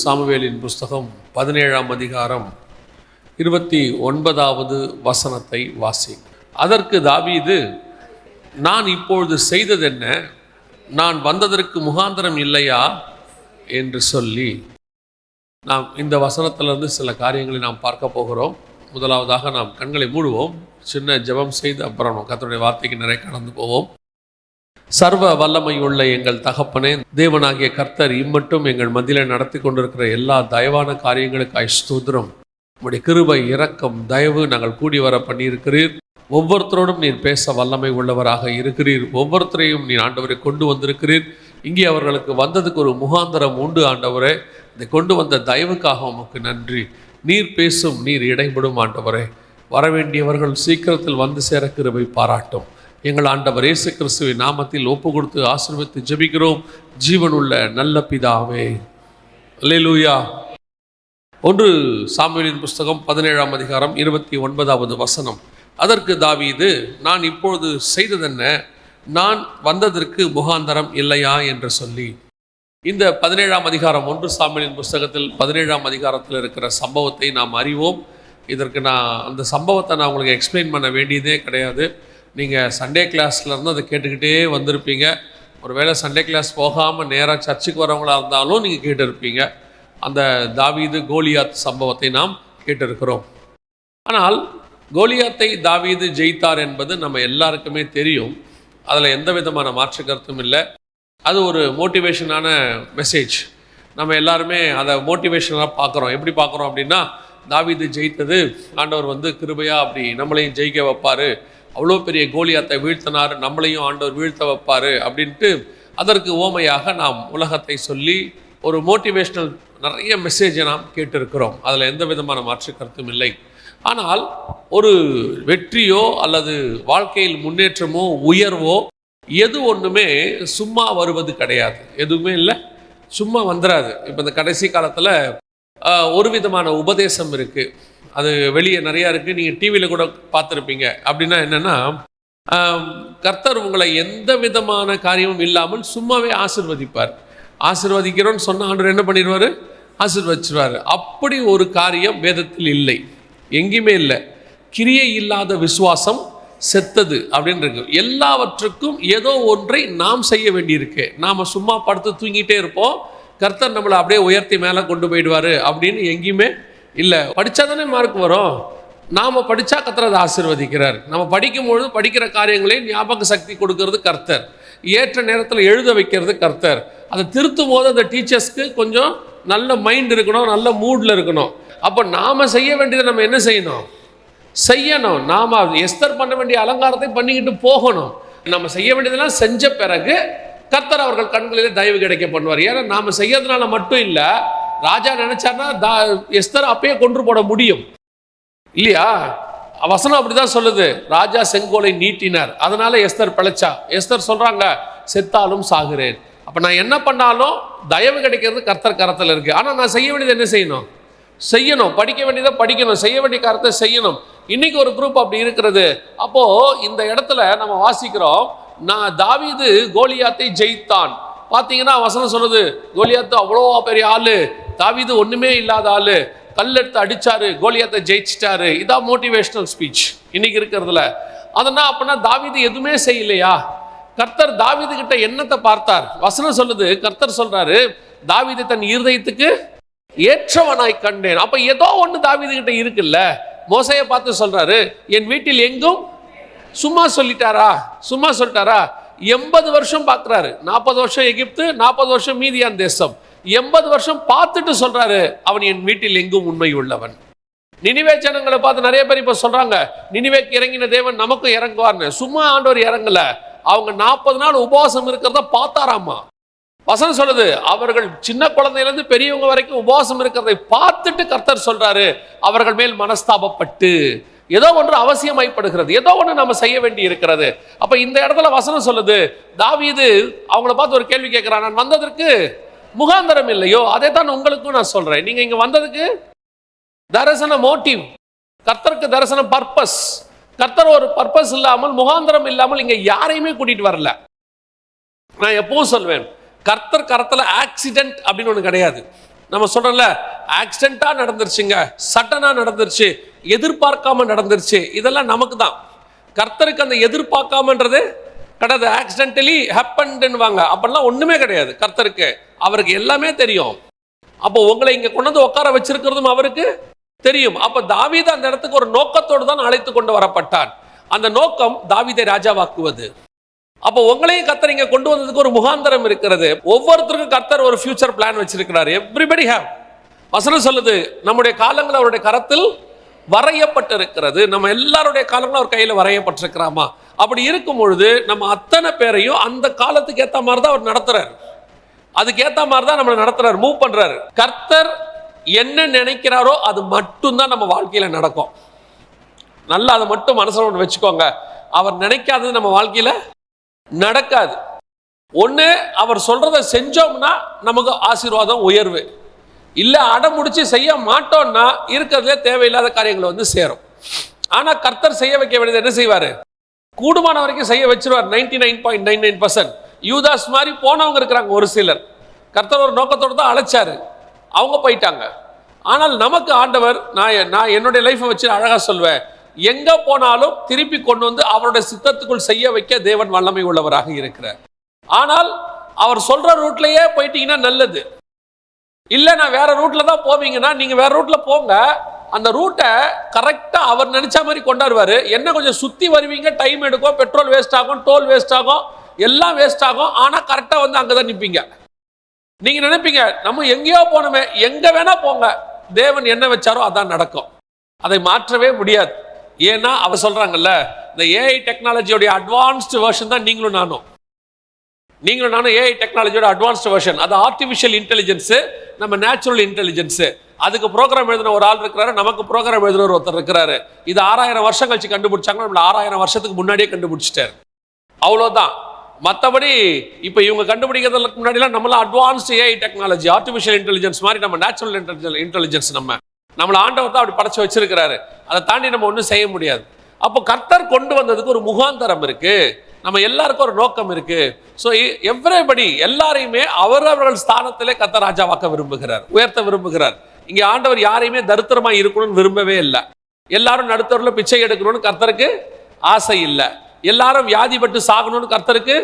சாமுவேலின் புஸ்தகம் 17ஆம் அதிகாரம் 29வது வசனத்தை வாசி. அதற்கு தாவீது, நான் இப்பொழுது செய்ததென்ன? நான் வந்ததற்கு முகாந்தரம் இல்லையா என்று சொல்லி, நாம் இந்த வசனத்திலிருந்து சில காரியங்களை நாம் பார்க்க போகிறோம். முதலாவதாக நாம் கண்களை மூடுவோம், சின்ன ஜெபம் செய்து அப்புறம் கர்த்தருடைய வார்த்தைக்கு நிறைய கடந்து போவோம். சர்வ வல்லமையுள்ள எங்கள் தகப்பனே, தேவனாகிய கர்த்தர் இம்மட்டும் எங்கள் மத்தியில் நடத்தி கொண்டிருக்கிற எல்லா தயவான காரியங்களுக்காய் ஸ்தோத்திரம். உம்முடைய கிருபை, இரக்கம், தயவு நாங்கள் கூடி வர பண்ணியிருக்கிறீர். ஒவ்வொருத்தரோடும் நீர் பேச வல்லமை உள்ளவராக இருக்கிறீர். ஒவ்வொருத்தரையும் நீர் ஆண்டவரை கொண்டு வந்திருக்கிறீர். இங்கே அவர்களுக்கு வந்ததுக்கு ஒரு முகாந்தரம் உண்டு ஆண்டவரே. இதை கொண்டு வந்த தயவுக்காக உமக்கு நன்றி. நீர் பேசும், நீர் இடைபடும் ஆண்டவரே. வரவேண்டியவர்கள் சீக்கிரத்தில் வந்து சேர கிருபை பாராட்டும். எங்கள் ஆண்டவர் இயேசு கிறிஸ்துவின் நாமத்தில் ஒப்பு கொடுத்து ஆசீர்வதித்து ஜெபிக்கிறோம், ஜீவனுள்ள நல்ல பிதாவே. அல்லேலூயா. 1 சாமுவேலின் புஸ்தகம் 17ஆம் அதிகாரம் 29வது வசனம். அதற்கு தாவீது, நான் இப்பொழுது செய்ததென்ன? நான் வந்ததற்கு முகாந்தரம் இல்லையா என்று சொல்லி, இந்த 17ஆம் அதிகாரம் 1 சாமுவேலின் புஸ்தகத்தில் 17ஆம் அதிகாரத்தில் இருக்கிற சம்பவத்தை நாம் அறிவோம். இதற்கு அந்த சம்பவத்தை நான் உங்களுக்கு எக்ஸ்பிளைன் பண்ண வேண்டியதே கிடையாது. நீங்கள் சண்டே கிளாஸ்லேருந்து அதை கேட்டுக்கிட்டே வந்திருப்பீங்க. ஒருவேளை சண்டே கிளாஸ் போகாமல் நேராக சர்ச்சுக்கு வரவங்களாக இருந்தாலும் நீங்கள் கேட்டிருப்பீங்க. அந்த தாவீது கோலியாத் சம்பவத்தை நாம் கேட்டிருக்கிறோம். ஆனால் கோலியாத்தை தாவீது ஜெயித்தார் என்பது நம்ம எல்லாருக்குமே தெரியும். அதில் எந்த விதமான மாற்று கருத்தும் இல்லை. அது ஒரு மோட்டிவேஷனான மெசேஜ். நம்ம எல்லாருமே அதை மோட்டிவேஷனாக பார்க்குறோம். எப்படி பார்க்குறோம் அப்படின்னா, தாவீது ஜெயித்தது ஆண்டவர் கிருபையாக அப்படி நம்மளையும் ஜெயிக்க வைப்பார், அவ்வளோ பெரிய கோலியாத்தை வீழ்த்தினார், நம்மளையும் ஆண்டவர் வீழ்த்த வைப்பார் அப்படின்ட்டு அதற்கு ஓமையாக நாம் உலகத்தை சொல்லி ஒரு மோட்டிவேஷ்னல் நிறைய மெசேஜை நாம் கேட்டிருக்கிறோம். அதில் எந்த விதமான மாற்று கருத்தும் இல்லை. ஆனால் ஒரு வெற்றியோ அல்லது வாழ்க்கையில் முன்னேற்றமோ உயர்வோ எது ஒன்றுமே சும்மா வருவது கிடையாது. எதுவுமே இல்லை, சும்மா வந்துடாது. இப்போ இந்த கடைசி காலத்தில் ஒரு விதமான உபதேசம் இருக்குது. அது வெளியே நிறையா இருக்குது. நீங்கள் டிவியில் கூட பார்த்துருப்பீங்க. அப்படின்னா என்னென்னா, கர்த்தர் உங்களை எந்த விதமான காரியமும் இல்லாமல் சும்மாவே ஆசீர்வதிப்பார். ஆசீர்வதிக்கிறோன்னு சொன்னால் ஆண்டவர் என்ன பண்ணிடுவார்? ஆசீர்வதிச்சிருவார். அப்படி ஒரு காரியம் வேதத்தில் இல்லை, எங்கேயுமே இல்லை. கிரியை இல்லாத விசுவாசம் செத்தது அப்படின்னு இருக்கு. எல்லாவற்றுக்கும் ஏதோ ஒன்றை நாம் செய்ய வேண்டியிருக்கு. நாம் சும்மா படுத்து தூங்கிட்டே இருப்போம், கர்த்தர் நம்மளை அப்படியே உயர்த்தி மேலே கொண்டு போயிடுவார் அப்படின்னு எங்கேயுமே இல்லை. படித்தா தானே மார்க் வரும். நாம் படித்தா கர்த்தர் அதை ஆசீர்வதிக்கிறார். நம்ம படிக்கும்பொழுது படிக்கிற காரியங்களே ஞாபக சக்தி கொடுக்கறது கர்த்தர். ஏற்ற நேரத்தில் எழுத வைக்கிறது கர்த்தர். அதை திருத்தும் போது அந்த டீச்சர்ஸ்க்கு கொஞ்சம் நல்ல மைண்ட் இருக்கணும், நல்ல மூடில் இருக்கணும். அப்போ நாம் செய்ய வேண்டியதை நம்ம என்ன செய்யணும். நாம் எஸ்தர் பண்ண வேண்டிய அலங்காரத்தை பண்ணிக்கிட்டு போகணும். நம்ம செய்ய வேண்டியதெல்லாம் செஞ்ச பிறகு கர்த்தர் அவர்கள் கண்களிலே தயவு கிடைக்க பண்ணுவார். ஏன்னா நாம் செய்யறதுனால மட்டும் இல்லை, ராஜா நினைச்சார்னா எஸ்தர் அப்பயே கொன்று போட முடியும் இல்லையா? வசனம் அப்படிதான் சொல்லுது. ராஜா செங்கோலை நீட்டினார், அதனால எஸ்தர் பிழைச்சா. எஸ்தர் சொல்றாங்க, செத்தாலும் சாகுறேன். அப்ப நான் என்ன பண்ணாலும் தயவு கிடைக்கிறது கர்த்தர் கரத்தில் இருக்கு. ஆனா நான் செய்ய வேண்டியது என்ன செய்யணும். படிக்க வேண்டியதை படிக்கணும், செய்ய வேண்டிய காரியத்தை செய்யணும். இன்னைக்கு ஒரு குரூப் அப்படி இருக்கிறது. அப்போ இந்த இடத்துல நம்ம வாசிக்கிறோம், நான் தாவீது கோலியாத்தை ஜெயித்தான். பார்த்தீங்கன்னா வசனம் சொல்லுது, கோலியாத்து அவ்வளோ பெரிய ஆளு, தாவீது ஒன்றுமே இல்லாத ஆளு, கல்லெடுத்து அடிச்சாரு, கோலியாத்தை ஜெயிச்சிட்டாரு. இதான் மோட்டிவேஷனல் ஸ்பீச் இன்னைக்கு இருக்கிறதுல. அதனால் அப்படின்னா தாவீது எதுவுமே செய்யலையா? கர்த்தர் தாவீது கிட்ட என்னத்தை பார்த்தார்? வசனம் சொல்லுது, கர்த்தர் சொல்றாரு, தாவீதை தன் இருதயத்துக்கு ஏற்றவனாய் கண்டேன். அப்ப ஏதோ ஒன்று தாவீது கிட்ட இருக்குல்ல. மோசையை பார்த்து சொல்றாரு, என் வீட்டில் எங்கும் சும்மா சொல்லிட்டாரா? 80 வருஷம் பார்க்குறாரு. 40 வருஷம் எகிப்து, 40 வருஷம் மீதியான் தேசம், 80 வருஷம் பார்த்துட்டு சொல்றாரு, அவன் என் வீட்டில் எங்கும் உண்மை உள்ளவன். நினிவே ஜனங்களை பார்த்து நிறைய பேர் இப்ப சொல்றாங்க, நினிவேக்கு இறங்கின தேவன் நமக்கும் இறங்குவார்னு. சும்மா ஆண்டவர் இறங்கல, அவங்க 40 நாள் உபவாசம் இருக்கிறத பார்த்தாராமா. வசனம் சொல்லுது, அவர்கள் சின்ன குழந்தையிலிருந்து பெரியவங்க வரைக்கும் உபவாசம் இருக்கிறதை பார்த்துட்டு கர்த்தர் சொல்றாரு, அவர்கள் மேல் மனஸ்தாபப்பட்டு ஏதோ ஒன்று அவசியமாய்ப்படுகிறது, ஏதோ ஒன்று நம்ம செய்ய வேண்டி இருக்கிறது. அப்ப இந்த இடத்துல வசனம் சொல்லுது, தாவீது அவங்கள பார்த்து ஒரு கேள்வி கேட்கிறான், நான் வந்ததற்கு முகாந்தரம் இல்லையோ? அதே தான் உங்களுக்கும் நான் சொல்றேன். நீங்க இங்க வந்ததுக்கு தரிசன மோட்டிவ், கர்த்தருக்கு தரிசன பர்பஸ். கர்த்தர் ஒரு பர்பஸ் இல்லாமல், முகாந்தரம் இல்லாமல் இங்க யாரையுமே கூட்டிட்டு வரல. நான் எப்பவும் சொல்வேன், கர்த்தர் கரத்தில் ஆக்சிடென்ட் அப்படின்னு ஒன்று கிடையாது. நம்ம சொல்றோம்ல, ஆக்சிடென்ட்டா நடந்துருச்சுங்க, சட்டனா நடந்துருச்சு, எதிர்பார்க்காம நடந்துருச்சு, இதெல்லாம் நமக்கு தான். கர்த்தருக்கு அந்த எதிர்பார்க்காமன்றது கிடையாது. ஆக்சிடென்டலி ஹேப்பன்டுவாங்க, அப்படிலாம் ஒண்ணுமே கிடையாது கர்த்தருக்கு. அவருக்கு எல்லாமே தெரியும். அப்போ உங்களை இங்க கொண்டு வந்து உட்கார வச்சிருக்கிறதும் அவருக்கு தெரியும். அப்ப தாவீது அந்த இடத்துக்கு ஒரு நோக்கத்தோடு தான் அழைத்து கொண்டு வரப்பட்டான். அந்த நோக்கம் தாவீதை ராஜாவாக்குவது. அப்போ உங்களையும் கர்த்தர் இங்க கொண்டு வந்ததுக்கு ஒரு முகாந்தரம் இருக்கிறது. ஒவ்வொருத்தருக்கும் கர்த்தர் ஒரு ஃபியூச்சர் பிளான் வச்சிருக்கிறார். Everybody have. வசனம் சொல்லுது, நம்முடைய காலங்கள் அவருடைய கரத்தில் வரையப்பட்டிருக்கிறது. நம்ம எல்லாருடைய காலங்களும் அவர் கையில வரையப்பட்டிருக்கிறாமா? அப்படி இருக்கும் பொழுது நம்ம அத்தனை பேரையும் அந்த காலத்துக்கு ஏற்ற மாதிரி தான் அவர் நடத்துறாரு. அதுக்கு ஏற்ற மாதிரி தான் நம்மளை நடத்துறாரு, மூவ் பண்றாரு. கர்த்தர் என்ன நினைக்கிறாரோ அது மட்டும்தான் நம்ம வாழ்க்கையில நடக்கும். நல்லா அதை மட்டும் மனசுல வச்சுக்கோங்க. அவர் நினைக்காதது நம்ம வாழ்க்கையில நடக்காது. ஒண்ணு அவர் சொல்றதை செஞ்சோம்னா நமக்கு ஆசீர்வாதம், உயர்வு. இல்ல அடமுடிச்சு செய்ய மாட்டோம்னா இருக்கிறதுல தேவையில்லாத காரியங்கள் வந்து சேரும். ஆனா கர்த்தர் செய்ய வைக்க வேண்டியது என்ன செய்வாரு? கூடுமான வரைக்கும் செய்ய வச்சிருவார். 99.99%. யூதாஸ் மாதிரி போனவங்க இருக்கிறாங்க ஒரு சிலர். கர்த்தர் ஒரு நோக்கத்தோடு தான் அழைச்சாரு, அவங்க போயிட்டாங்க. ஆனால் நமக்கு ஆண்டவர், நான் என்னுடைய லைஃபை வச்சு அழகா சொல்வேன், எங்க போனாலும் திருப்பி கொண்டு வந்து அவருடைய சித்தத்துக்குள் செய்ய வைக்க தேவன் வல்லமை உள்ளவராக இருக்கிறார். ஆனால் அவர் சொல்ற ரூட்லயே போயிட்டீங்கன்னா நல்லது. இல்ல நான் வேற ரூட்ல தான் போவீங்கன்னா நீங்க வேற ரூட்ல போங்க. அந்த ரூட்டை கரெக்டா அவர் நினைச்ச மாதிரி கொண்டாடுவாரு. என்ன கொஞ்சம் சுத்தி வருவீங்க, டைம் எடுக்கும், பெட்ரோல் வேஸ்ட் ஆகும், டோல் வேஸ்ட் ஆகும், எல்லாம் வேஸ்ட் ஆகும். ஆனா கரெக்டா வந்து அங்கதான் நிப்பீங்க. நீங்க நினைப்பீங்க நம்ம எங்கேயோ போனோமே. எங்க வேணா போங்க, தேவன் என்ன வச்சாரோ அதான் நடக்கும். அதை மாற்றவே முடியாது. ஏன்னா அவர் சொல்றாங்கல்ல, இந்த ஏஐ டெக்னாலஜியோடைய அட்வான்ஸ்டு வெர்ஷன் தான் நீங்களும் நானும் ஏஐ டெக்னாலஜியோட அட்வான்ஸ்டு வெர்ஷன். அது ஆர்டிஃபிஷியல் இன்டெலிஜென்ஸ், நம்ம நேச்சுரல் இன்டெலிஜென்ஸ். அதுக்கு ப்ரோக்ராம் எழுதின ஒரு ஆள் இருக்கிறாரு, நமக்கு ப்ரோக்ராம் எழுதுற ஒருத்தர் இருக்கிறாரு. இது 6000 வருஷம் கழிச்சு கண்டுபிடிச்சாங்க, நம்மள 6000 வருஷத்துக்கு முன்னாடியே கண்டுபிடிச்சிட்டாரு. அவ்வளோதான். மற்றபடி இப்போ இவங்க கண்டுபிடிக்கிறதுக்கு முன்னாடிலாம் நம்மளாம் advanced AI technology, artificial intelligence மாதிரி நம்ம நேச்சுரல் இன்டெலிஜென்ஸ் நம்மளை ஆண்டவர் தான் அப்படி படைச்சு வச்சிருக்கிறாரு. அதை தாண்டி நம்ம ஒன்றும் செய்ய முடியாது. அப்போ கர்த்தர் கொண்டு வந்ததுக்கு ஒரு முகாந்தரம் இருக்கு, நம்ம எல்லாருக்கும் ஒரு நோக்கம் இருக்கு. ஸோ எவ்ரிபடி எல்லாரையுமே அவரவர்கள் ஸ்தானத்திலே கர்த்தர் ராஜாவாக்க விரும்புகிறார், உயர்த்த விரும்புகிறார். இங்கே ஆண்டவர் யாரையுமே தரித்திரமா இருக்கணும்னு விரும்பவே இல்லை. எல்லாரும் நடுத்தரில் பிச்சை எடுக்கணும்னு கர்த்தருக்கு ஆசை இல்லை. எல்லாரும் வியாதிப்பட்டு சாகணும்னு கர்த்தருக்கு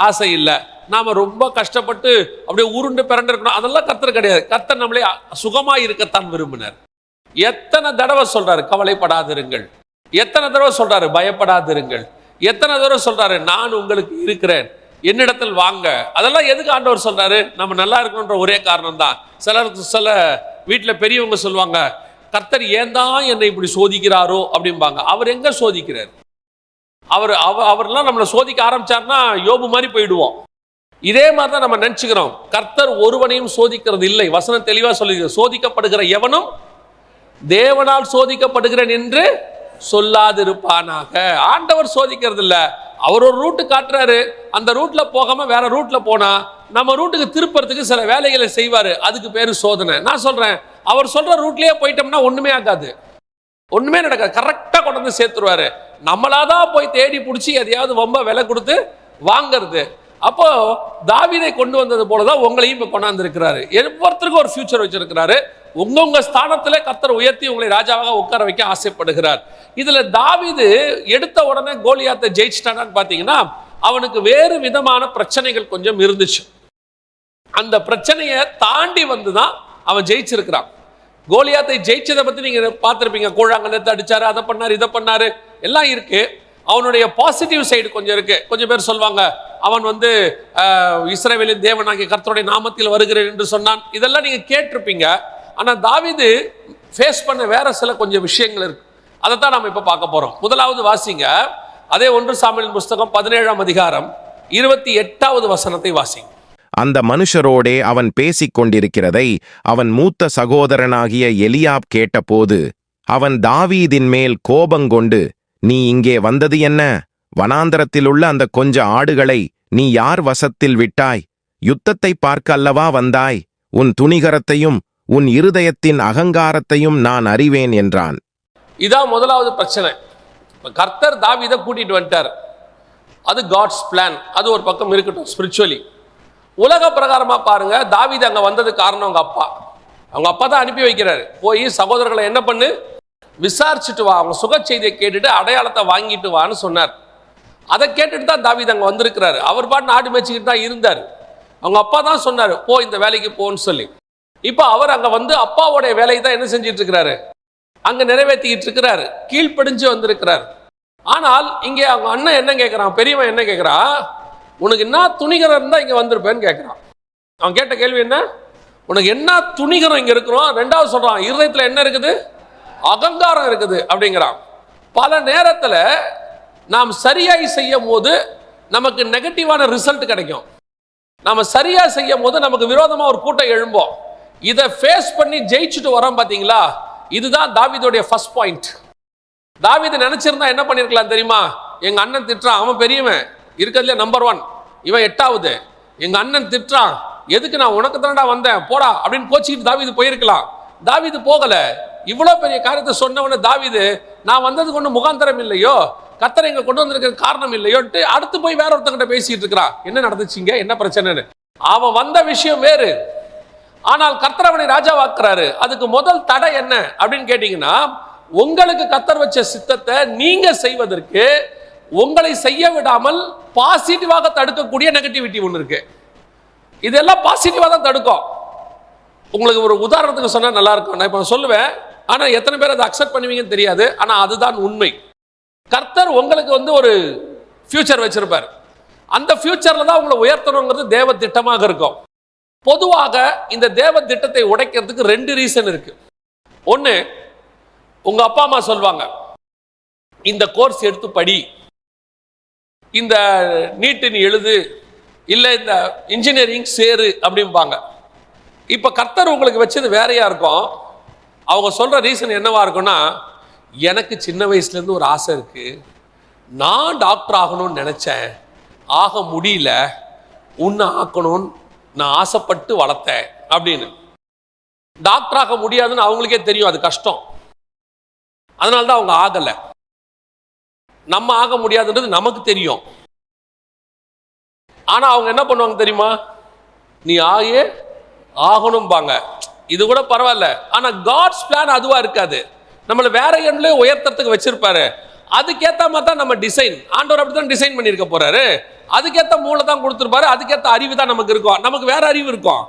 ஆசை இல்லை. நாம ரொம்ப கஷ்டப்பட்டு அப்படியே உருண்டு பிறண்டு இருக்கணும், அதெல்லாம் கர்த்தர் கிடையாது. கர்த்தர் நம்மளே சுகமா இருக்கத்தான் விரும்பினார். எத்தனை தடவை சொல்றாரு கவலைப்படாதிருங்கள், எத்தனை தடவை சொல்றாரு பயப்படாதிருங்கள், எத்தனை தடவை சொல்றாரு நான் உங்களுக்கு இருக்கிறேன், என்னிடத்தில் வாங்க. அதெல்லாம் எதுக்கு ஆண்டவர் சொல்றாரு? நம்ம நல்லா இருக்கணும்ன்ற ஒரே காரணம் தான். சில வீட்டில் பெரியவங்க சொல்லுவாங்க, கர்த்தர் ஏன் தான் என்னை இப்படி சோதிக்கிறாரோ அப்படிம்பாங்க. அவர் எங்க சோதிக்கிறார்? அவர்லாம் நம்மளை சோதிக்க ஆரம்பிச்சார்னா யோபு மாதிரி போயிடுவோம். இதே மாதிரி தான் நம்ம நினைச்சுக்கிறோம். கர்த்தர் ஒருவனையும் சோதிக்கிறது இல்லை. வசனம் தெளிவா சொல்லி, சோதிக்கப்படுகிற எவனும் தேவனால் சோதிக்கப்படுகிறேன் என்று சொல்லாதிருப்பானாக. ஆண்டவர் சோதிக்கிறது இல்ல, அவர் ஒரு ரூட்டு காட்டுறாரு. அந்த ரூட்ல போகாம வேற ரூட்ல போனா நம்ம ரூட்டுக்கு திருப்பறதுக்கு சில வேலைகளை செய்வாரு. அதுக்கு பேரு சோதனை. நான் சொல்றேன், அவர் சொல்ற ரூட்லயே போயிட்டோம்னா ஒண்ணுமே ஆகாது, ஒண்ணுமே நடக்காது. கரெக்டா கொண்டு வந்து சேர்த்துருவாரு. நம்மளாதான் போய் தேடி பிடிச்சி எதையாவது ரொம்ப விலை கொடுத்து வாங்கிறது. அப்போ தாவீதை கொண்டு வந்தது போலதான் உங்களையும் இப்ப கொண்டாந்து இருக்கிறாரு. ஒவ்வொருத்தருக்கும் ஒரு ஃபியூச்சர் வச்சிருக்கிறாரு. உங்க ஸ்தானத்திலே கர்த்தர் உயர்த்தி உங்களை ராஜாவாக உட்கார வைக்க ஆசைப்படுகிறார். இதுல தாவீது எடுத்த உடனே கோலியாத்தை ஜெயிச்சிட்டான்னு பாத்தீங்கன்னா, அவனுக்கு வேறு விதமான பிரச்சனைகள் கொஞ்சம் இருந்துச்சு. அந்த பிரச்சனையை தாண்டி வந்துதான் அவன் ஜெயிச்சிருக்கிறான். கோலியாத்தை ஜெயிச்சதை பத்தி நீங்க பார்த்திருப்பீங்க. கூழாங்கல்லத்தை அடிச்சாரு, அதை பண்ணாரு, இதை பண்ணாரு, எல்லாம் இருக்கு. அவனுடைய பாசிட்டிவ் சைடு கொஞ்சம் இருக்கு. கொஞ்சம் பேர் சொல்வாங்க, அவன் வந்து இஸ்ரவேலின் தேவனாகிய கர்த்தருடைய நாமத்தில் வருகிறேன் என்று சொன்னான். இதெல்லாம் நீங்க கேட்டிருப்பீங்க. ஆனா தாவீது ஃபேஸ் பண்ண வேற சில கொஞ்சம் விஷயங்கள் இருக்கு. அதைத்தான் நாம இப்ப பார்க்க போறோம். முதலாவது வாசிங்க, அதே 1 சாமுவேலின் புஸ்தகம் 17ஆம் அதிகாரம் 28வது வசனத்தை வாசிங்க. அந்த மனுஷரோடே அவன் பேசிக் கொண்டிருக்கிறதை அவன் மூத்த சகோதரனாகிய எலியாப் கேட்டபோது, அவன் தாவீதின் மேல் கோபங்கொண்டு, நீ இங்கே வந்தது என்ன? வனாந்தரத்திலுள்ள அந்த கொஞ்ச ஆடுகளை நீ யார் வசத்தில் விட்டாய்? யுத்தத்தை பார்க்க அல்லவா வந்தாய்? உன் துணிகரத்தையும் உன் இருதயத்தின் அகங்காரத்தையும் நான் அறிவேன் என்றான். இதான் முதலாவது பிரச்சனை. கர்த்தர் தாவீதை கூட்டிட்டு வந்துட்டார். அது காட்ஸ் பிளான். அது ஒரு பக்கம் இருக்கட்டும். ஸ்பிரிச்சுவலி உலக பிரகாரமா பாருங்க, தாவீது அங்க வந்தது காரணம் அவங்க அப்பா. அவங்க அப்பா தான் அனுப்பி வைக்கிறாரு, போய் சகோதரர்களை என்ன பண்ணு, விசாரிச்சுட்டு வா, அவங்க சுக செய்தியை கேட்டுட்டு அடையாளத்தை வாங்கிட்டு வான்னு சொன்னார். அதை கேட்டுட்டு தான் தாவீது அங்கே வந்திருக்கிறாரு. அவர் பாட்டு நாடு மேய்ச்சிக்கிட்டு தான் இருந்தார். அவங்க அப்பா தான் சொன்னார், போ இந்த வேலைக்கு போன்னு சொல்லி. இப்போ அவர் அங்கே வந்து அப்பாவோடைய வேலையை தான் என்ன செஞ்சிட்டு இருக்கிறாரு, அங்கே நிறைவேற்றிக்கிட்டு இருக்கிறாரு, கீழ்ப்படிஞ்சு வந்திருக்கிறார். ஆனால் இங்கே அவங்க அண்ணன் என்ன கேட்குறான், பெரியவன் என்ன கேட்குறான், உனக்கு என்ன துணிகரம் இருந்தால் இங்கே வந்திருப்பேன்னு கேட்குறான். அவன் கேட்ட கேள்வி என்ன, உனக்கு என்ன துணிகரம் இங்கே இருக்கிறோம். ரெண்டாவது சொல்கிறான், இருதயத்தில் என்ன இருக்குது, அகங்காரம் இருக்குது அப்படிங்கிறான். பல நேரத்தில் நாம் சரியாய் செய்யும் போது நமக்கு நெகட்டிவான ரிசல்ட் கிடைக்கும். நாம் சரியாக செய்யும் போது நமக்கு விரோதமாக ஒரு கூட்டம் எழும்போம். இதை ஃபேஸ் பண்ணி ஜெயிச்சுட்டு வரோம் பார்த்தீங்களா, இதுதான் தாவீதுடைய ஃபர்ஸ்ட் பாயிண்ட். தாவீது நினைச்சிருந்தா என்ன பண்ணிருக்கலாம் தெரியுமா, எங்க அண்ணன் திட்டுறான், அவன் பெரியவன், இருக்கிறதுல நம்பர் 1, இவன் 8வது, எங்க அண்ணன் திட்டுறான், எதுக்கு நான் உனக்கு தானடா வந்தேன் போடா அப்படின்னு கோச்சிக்கிட்டு தாவீது போயிருக்கலாம். தாவீது போகல. இவ்வளவு பெரிய காரியத்தை சொன்னவன தாவீது, நான் வந்ததுக்கு ஒன்றும் முகாந்தரம் இல்லையோ, கர்த்தர் எங்க கொண்டு வந்திருக்கிற காரணம் இல்லையோன்ட்டு அடுத்து போய் வேற ஒருத்தங்கிட்ட பேசிட்டு இருக்கிறான், என்ன நடந்துச்சுங்க, என்ன பிரச்சனைன்னு. அவன் வந்த விஷயம் வேறு, ஆனால் கர்த்தர் அவனை ராஜாவாக்குறாரு. அதுக்கு முதல் தடை என்ன அப்படின்னு கேட்டீங்கன்னா, உங்களுக்கு கர்த்தர் வச்ச சித்தத்தை நீங்க செய்வதற்கு உங்களை செய்ய விடாமல் பாசிட்டிவாக தடுக்கக்கூடிய நெகட்டிவிட்டி ஒன்று இருக்கு. இதெல்லாம் பாசிட்டிவா தான் தடுக்கும். உங்களுக்கு ஒரு உதாரணத்துக்கு சொன்னா நல்லா இருக்கும். நான் இப்ப சொல்லுவேன், ஆனா எத்தனை பேர் அதை அக்செப்ட் பண்ணுவீங்கன்னு தெரியாது. ஆனா அதுதான் உண்மை. கர்த்தர் உங்களுக்கு வந்து ஒரு ஃபியூச்சர் வச்சிருப்பார். அந்த ஃபியூச்சர்ல தான் உங்களை உயர்த்தணுங்கிறது தேவ திட்டமாக இருக்கும். பொதுவாக இந்த தேவ திட்டத்தை உடைக்கிறதுக்கு 2 ரீசன் இருக்கு. ஒன்று, உங்க அப்பா அம்மா சொல்வாங்க, இந்த கோர்ஸ் எடுத்து படி, இந்த நீட்டு நீ எழுது, இல்லை இந்த இன்ஜினியரிங் சேரு அப்படிம்பாங்க. இப்போ கர்த்தர் உங்களுக்கு வச்சது வேறையா இருக்கும். அவங்க சொல்ற ரீசன் என்னவா இருக்கும்னா, எனக்கு சின்ன வயசுலேருந்து ஒரு ஆசை இருக்கு, நான் டாக்டர் ஆகணும்னு நினைச்சேன், ஆக முடியல, உன்னை ஆக்கணும்னு நான் ஆசைப்பட்டு வளர்த்தேன் அப்படின்னு. டாக்டர் ஆக முடியாதுன்னு அவங்களுக்கே தெரியும், அது கஷ்டம், அதனால்தான் அவங்க ஆகலை. நம்ம ஆக முடியாதுன்றது நமக்கு தெரியும். ஆனா அவங்க என்ன பண்ணுவாங்க தெரியுமா, நீ ஆகணும்பாங்க. இது கூட பரவாயில்ல. ஆனா காட்ஸ் பிளான் அதுவா இருக்காது. நம்மளை வேற எண்ணிலே உயர்த்தறதுக்கு வச்சிருப்பாரு. அதுக்கேற்ற மாதிரி தான் நம்ம டிசைன், ஆண்டவர் அப்படித்தான் டிசைன் பண்ணியிருக்க போறாரு. அதுக்கேற்ற மூளை தான் கொடுத்துருப்பாரு, அதுக்கேற்ற அறிவு தான் நமக்கு இருக்கும். நமக்கு வேற அறிவு இருக்கும்.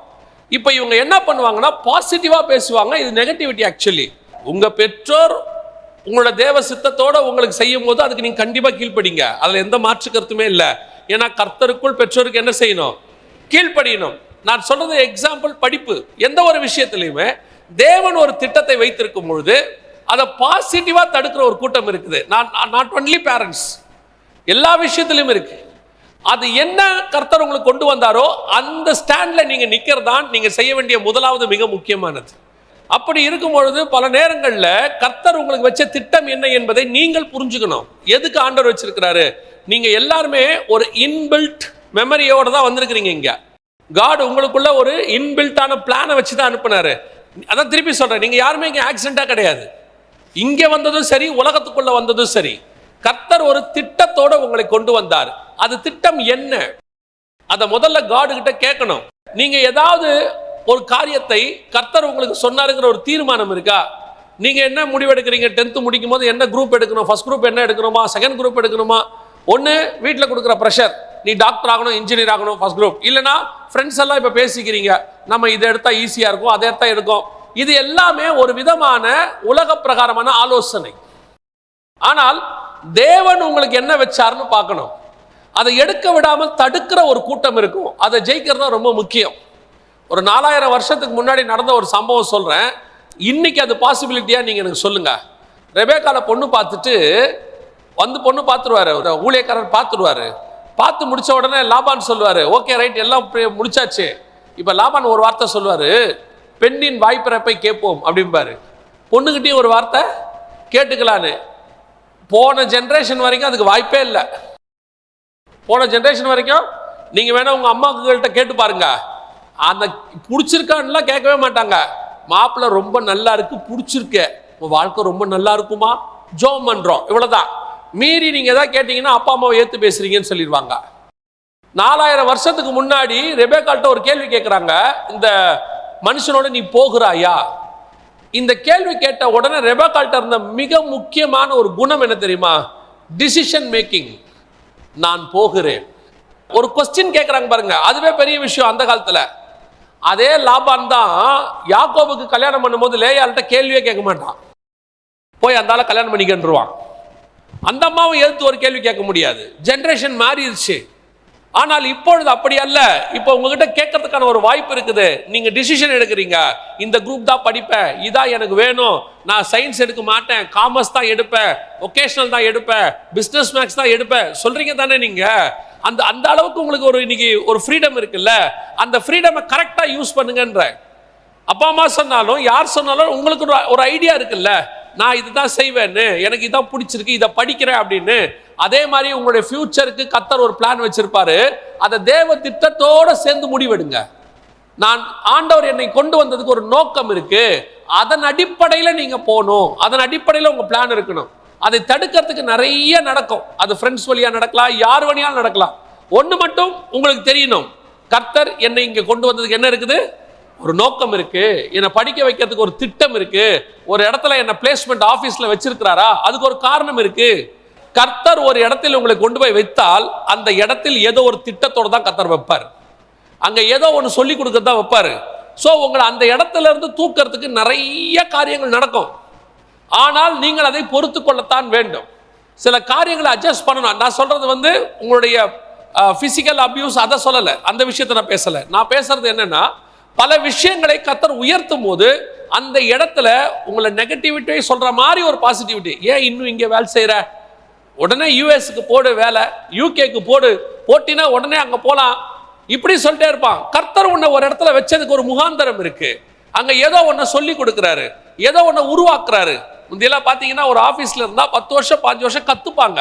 இப்போ இவங்க என்ன பண்ணுவாங்கன்னா, பாசிட்டிவா பேசுவாங்க. இது நெகட்டிவிட்டி. ஆக்சுவலி உங்க பெற்றோர் உங்களோட தேவ சித்தத்தோட உங்களுக்கு செய்யும் போது அதுக்கு நீங்க கண்டிப்பா கீழ்ப்படிங்க. அதுல எந்த மாற்று கருத்துமே இல்லை. ஏன்னா கர்த்தருக்குள் பெற்றோருக்கு என்ன செய்யணும், கீழ்ப்படியணும். நான் சொல்றது எக்ஸாம்பிள், படிப்பு, எந்த ஒரு விஷயத்திலையுமே தேவன் ஒரு திட்டத்தை வைத்திருக்கும் பொழுது அதை பாசிட்டிவா தடுக்கிற ஒரு கூட்டம் இருக்குது. நாட் ஒன்லி பேரண்ட்ஸ், எல்லா விஷயத்திலும் இருக்கு. அது என்ன கர்த்தர் உங்களுக்கு கொண்டு வந்தாரோ அந்த ஸ்டாண்ட்ல நீங்க நிக்கிறதான் நீங்க செய்ய வேண்டிய முதலாவது மிக முக்கியமானது. அப்படி இருக்கும் பொழுது பல நேரங்களில் கர்த்தர் உங்களுக்கு வச்ச திட்டம் என்ன என்பதை நீங்கள் புரிஞ்சுக்கணும். எதுக்கு ஆண்டவர் வச்சிருக்கிறாரு, நீங்க எல்லாருமே ஒரு இன்பில்ட் மெமரியோட தான் வந்திருக்கிறீங்க. இங்க காட் உங்களுக்குள்ள ஒரு இன்பில்ட்டான பிளானை வச்சு தான் அனுப்புனாரு. அதான் திருப்பி சொல்றேன், நீங்க யாருமே இங்க ஆக்சிடென்டா கிடையாது. இங்க வந்ததும் சரி, உலகத்துக்குள்ள வந்ததும் சரி, கர்த்தர் ஒரு திட்டத்தோட உங்களை கொண்டு வந்தார். அது திட்டம் என்ன, அதை முதல்ல காட் கிட்ட கேட்கணும். நீங்க ஏதாவது ஒரு காரியத்தை கர்த்தர் உங்களுக்கு சொன்னாருங்கிற ஒரு தீர்மானம் இருக்கா? நீங்க என்ன முடிவெடுக்கிறீங்க? 10th முடிக்கும் போது என்ன குரூப் எடுக்கணும், ஃபர்ஸ்ட் குரூப் என்ன எடுக்கணுமா, செகண்ட் குரூப் எடுக்கணுமா? ஒன்று வீட்டில் கொடுக்குற ப்ரெஷர், நீ டாக்டர் ஆகணும், இன்ஜினியர் ஆகணும், ஃபர்ஸ்ட் குரூப். இல்லைனா ஃப்ரெண்ட்ஸ் எல்லாம் இப்போ பேசிக்கிறீங்க, நம்ம இதை எடுத்தா ஈஸியாக இருக்கும், அதை எடுத்தா எடுக்கும். இது எல்லாமே ஒரு விதமான உலக பிரகாரமான ஆலோசனை. ஆனால் தேவன் உங்களுக்கு என்ன வச்சாருன்னு பார்க்கணும். அதை எடுக்க விடாமல் தடுக்கிற ஒரு கூட்டம் இருக்கும். அதை ஜெயிக்கிறது தான் ரொம்ப முக்கியம். ஒரு 4000 வருஷத்துக்கு முன்னாடி நடந்த ஒரு சம்பவம் சொல்றேன். இன்னைக்கு அது பாசிபிலிட்டியா நீங்க எனக்கு சொல்லுங்க. ரெபேக்கால பொண்ணு பார்த்துட்டு வந்து, பொண்ணு பார்த்துருவாரு, ஒரு ஊழியக்காரர் பார்த்துருவாரு. பார்த்து முடிச்ச உடனே லாபான் சொல்லுவாரு, ஓகே ரைட் எல்லாம் முடிச்சாச்சு. இப்ப லாபான் ஒரு வார்த்தை சொல்லுவாரு, பெண்ணின் வாய்ப்பிறப்பை கேட்போம் அப்படிம்பாரு. பொண்ணுகிட்டையும் ஒரு வார்த்தை கேட்டுக்கலான்னு. போன ஜென்ரேஷன் வரைக்கும் அதுக்கு வாய்ப்பே இல்லை. போன ஜென்ரேஷன் வரைக்கும் நீங்க வேணா உங்க அம்மாக்கிட்ட கேட்டு பாருங்க, அந்த பிடிச்சிருக்கான்லாம் கேட்கவே மாட்டாங்க. மாப்பிள்ளை ரொம்ப நல்லா இருக்கு, பிடிச்சிருக்க, உங்க வாழ்க்கை ரொம்ப நல்லா இருக்குமா, ஜோம் பண்றோம், இவ்வளவுதான். மீறி நீங்க ஏதாவது கேட்டீங்கன்னா அப்பா அம்மாவை ஏத்து பேசுறீங்கன்னு சொல்லிடுவாங்க. 4000 வருஷத்துக்கு முன்னாடி ரெபேக்கால்ட்ட ஒரு கேள்வி கேட்கிறாங்க, இந்த மனுஷனோட நீ போகிறாயா? இந்த கேள்வி கேட்ட உடனே ரெபெக்காள்கிட்ட இருந்த மிக முக்கியமான ஒரு குணம் என்ன தெரியுமா? Decision making. நான் போகிறேன். ஒரு கொஸ்டின் கேட்கறாங்க பாருங்க, அதுவே பெரிய விஷயம் அந்த காலத்துல. அதே லாபான் தான் யாக்கோபுக்கு கல்யாணம் பண்ணும்போது லேயாள்கிட்ட கேள்வியே கேட்க மாட்டான், போய் அந்த ஆளை கல்யாணம் பண்ணிக்கின்றுவான். அந்த அம்மாவும் எதிர்த்து ஒரு கேள்வி கேட்க முடியாது. ஜெனரேஷன் மாறிடுச்சு. ஆனால் இப்பொழுது அப்படி அல்ல. இப்போ உங்ககிட்ட கேட்கறதுக்கான ஒரு வாய்ப்பு இருக்குது. நீங்க டிசிஷன் எடுக்கிறீங்க, இந்த குரூப் தான் படிப்பேன், இதான் எனக்கு வேணும், நான் சயின்ஸ் எடுக்க மாட்டேன், காமர்ஸ் தான் எடுப்பேன், ஒகேஷனல் தான் எடுப்பேன், பிசினஸ் மேக்ஸ் தான் எடுப்பேன் சொல்றீங்க தானே நீங்க? அந்த அந்த அளவுக்கு உங்களுக்கு ஒரு இன்னைக்கு ஒரு ஃப்ரீடம் இருக்குல்ல. அந்த ஃப்ரீடமை கரெக்டா யூஸ் பண்ணுங்கன்ற. அப்பா அம்மா சொன்னாலும் யார் சொன்னாலும் உங்களுக்கு ஒரு ஐடியா இருக்குல்ல, நான் இதுதான் செய்வேன்னு, எனக்கு இதான் பிடிச்சிருக்கு, இதை படிக்கிறேன் அப்படின்னு. அதே மாதிரி உங்களுடைய ஃபியூச்சருக்கு கர்த்தர் ஒரு பிளான் வச்சிருப்பாரு. அதை தேவ திட்டத்தோட சேர்ந்து முடிவெடுங்க. நான் ஆண்டவர் என்னை கொண்டு வந்ததுக்கு ஒரு நோக்கம் இருக்கு, அதன் அடிப்படையில் நீங்க போகணும், அதன் அடிப்படையில் உங்க பிளான் இருக்கணும். அதை தடுக்கிறதுக்கு நிறைய நடக்கும். அது ஃப்ரெண்ட்ஸ் வழியா நடக்கலாம், யார் வழியாலும் நடக்கலாம். ஒன்று மட்டும் உங்களுக்கு தெரியணும், கர்த்தர் என்னை இங்க கொண்டு வந்ததுக்கு என்ன இருக்குது? ஒரு நோக்கம் இருக்கு. என்னை படிக்க வைக்கிறதுக்கு ஒரு திட்டம் இருக்கு. ஒரு இடத்துல என்ன பிளேஸ்மெண்ட் ஆபீஸ்ல வச்சிருக்கிறாரா, அதுக்கு ஒரு காரணம் இருக்கு. கர்த்தர் ஒரு இடத்தில் உங்களை கொண்டு போய் வைத்தால் அந்த இடத்தில் ஏதோ ஒரு திட்டத்தோடு தான் கர்த்தர் வைப்பார். அங்க ஏதோ ஒன்று சொல்லி கொடுக்கறதா வைப்பாரு. ஸோ உங்களை அந்த இடத்துல இருந்து தூக்கிறதுக்கு நிறைய காரியங்கள் நடக்கும். ஆனால் நீங்கள் அதை பொறுத்து கொள்ளத்தான் வேண்டும். சில காரியங்களை அட்ஜஸ்ட் பண்ணணும். நான் சொல்றது உங்களுடைய பிசிக்கல் அபியூஸ் அதை சொல்லலை, அந்த விஷயத்தை நான் பேசலை. நான் பேசுறது என்னன்னா, பல விஷயங்களை கர்த்தர் உயர்த்தும் போது அந்த இடத்துல உங்களை நெகட்டிவிட்டியை சொல்ற மாதிரி ஒரு பாசிட்டிவிட்டி. ஏன் இன்னும் இங்கே வேலை செய்யற, உடனே யூஎஸ்க்கு போடு வேலை, யூகேக்கு போடு, போட்டினா உடனே அங்க போலாம், இப்படி சொல்லிட்டே இருப்பான். கர்த்தர் உன்னை ஒரு இடத்துல வச்சதுக்கு ஒரு முகாந்தரம் இருக்கு. அங்க ஏதோ ஒன்ன சொல்லி கொடுக்கிறாரு, ஏதோ ஒன்ன உருவாக்குறாரு. முந்தையெல்லாம் பாத்தீங்கன்னா ஒரு ஆபீஸ்ல இருந்தா 10 வருஷம் 5 வருஷம் கத்துப்பாங்க.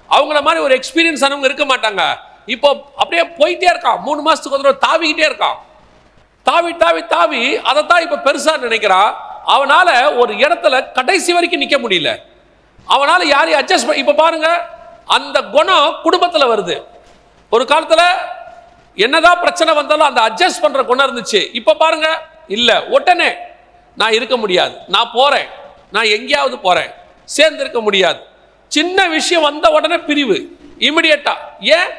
அவங்கள மாதிரி ஒரு எக்ஸ்பீரியன்ஸ் ஆனவங்க இருக்க மாட்டாங்க. இப்போ அப்படியே போயிட்டே இருக்கான், 3 மாசத்துக்கு ஒரு தாவிக்கிட்டே இருக்கான். தாவி தாவி தாவி அதைத்தான் இப்ப பெருசா நினைக்கிறான். அவனால ஒரு இடத்துல கடைசி வரைக்கும் நிக்க முடியல. அவனால யாரையும் அட்ஜஸ்ட் இப்ப பாருங்க, அந்த குணம் குடும்பத்துல வருது. ஒரு காலத்துல என்னதான் பிரச்சனை வந்தாலும் அந்த அட்ஜஸ்ட் பண்ற குணம் இருந்துச்சு. இப்ப பாருங்க, இல்ல, உடனே நான் இருக்க முடியாது, நான் போறேன், நான் எங்கேயாவது போறேன், சேர்ந்து இருக்க முடியாது. சின்ன விஷயம் வந்த உடனே பிரிவு இமிடியேட்டா. ஏன்?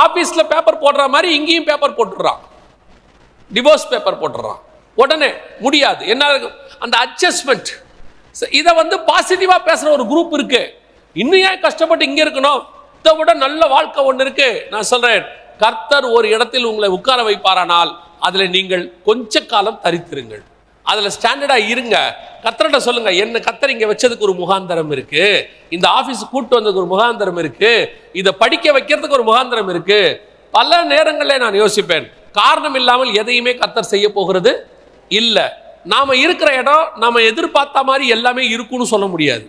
ஆபீஸ்ல பேப்பர் போடுற மாதிரி இங்கேயும் பேப்பர் போட்டுறான், டிவோர்ஸ் பேப்பர் போட்டுறான். உடனே முடியாது. என்ன அந்த அட்ஜஸ்ட்மெண்ட். இதை பாசிட்டிவா பேசுற ஒரு குரூப் இருக்கு. இன்னும் ஏன் கஷ்டப்பட்டு இங்க இருக்கணும், இதை விட நல்ல வாழ்க்கை ஒன்று இருக்கு. நான் சொல்றேன், கர்த்தர் ஒரு இடத்தில் உங்களை உட்கார வைப்பாரானால் அதுல நீங்கள் கொஞ்ச காலம் தரித்திருங்கள், அதுல ஸ்டாண்டர்டா இருங்க. கர்த்தர்கிட்ட சொல்லுங்க, என்ன கர்த்தர் இங்க வச்சதுக்கு ஒரு முகாந்தரம் இருக்கு, இந்த ஆபீஸ் கூட்டு வந்ததுக்கு ஒரு முகாந்தரம் இருக்கு, இதை படிக்க வைக்கிறதுக்கு ஒரு முகாந்தரம் இருக்கு. பல நேரங்களில் நான் யோசிப்பேன், காரணம் இல்லாமல் எதையுமே கர்த்தர் செய்ய போகிறது இல்ல. நாம இருக்கிற இடம் நாம எதிர்பார்த்த மாதிரி எல்லாமே இருக்குன்னு சொல்ல முடியாது.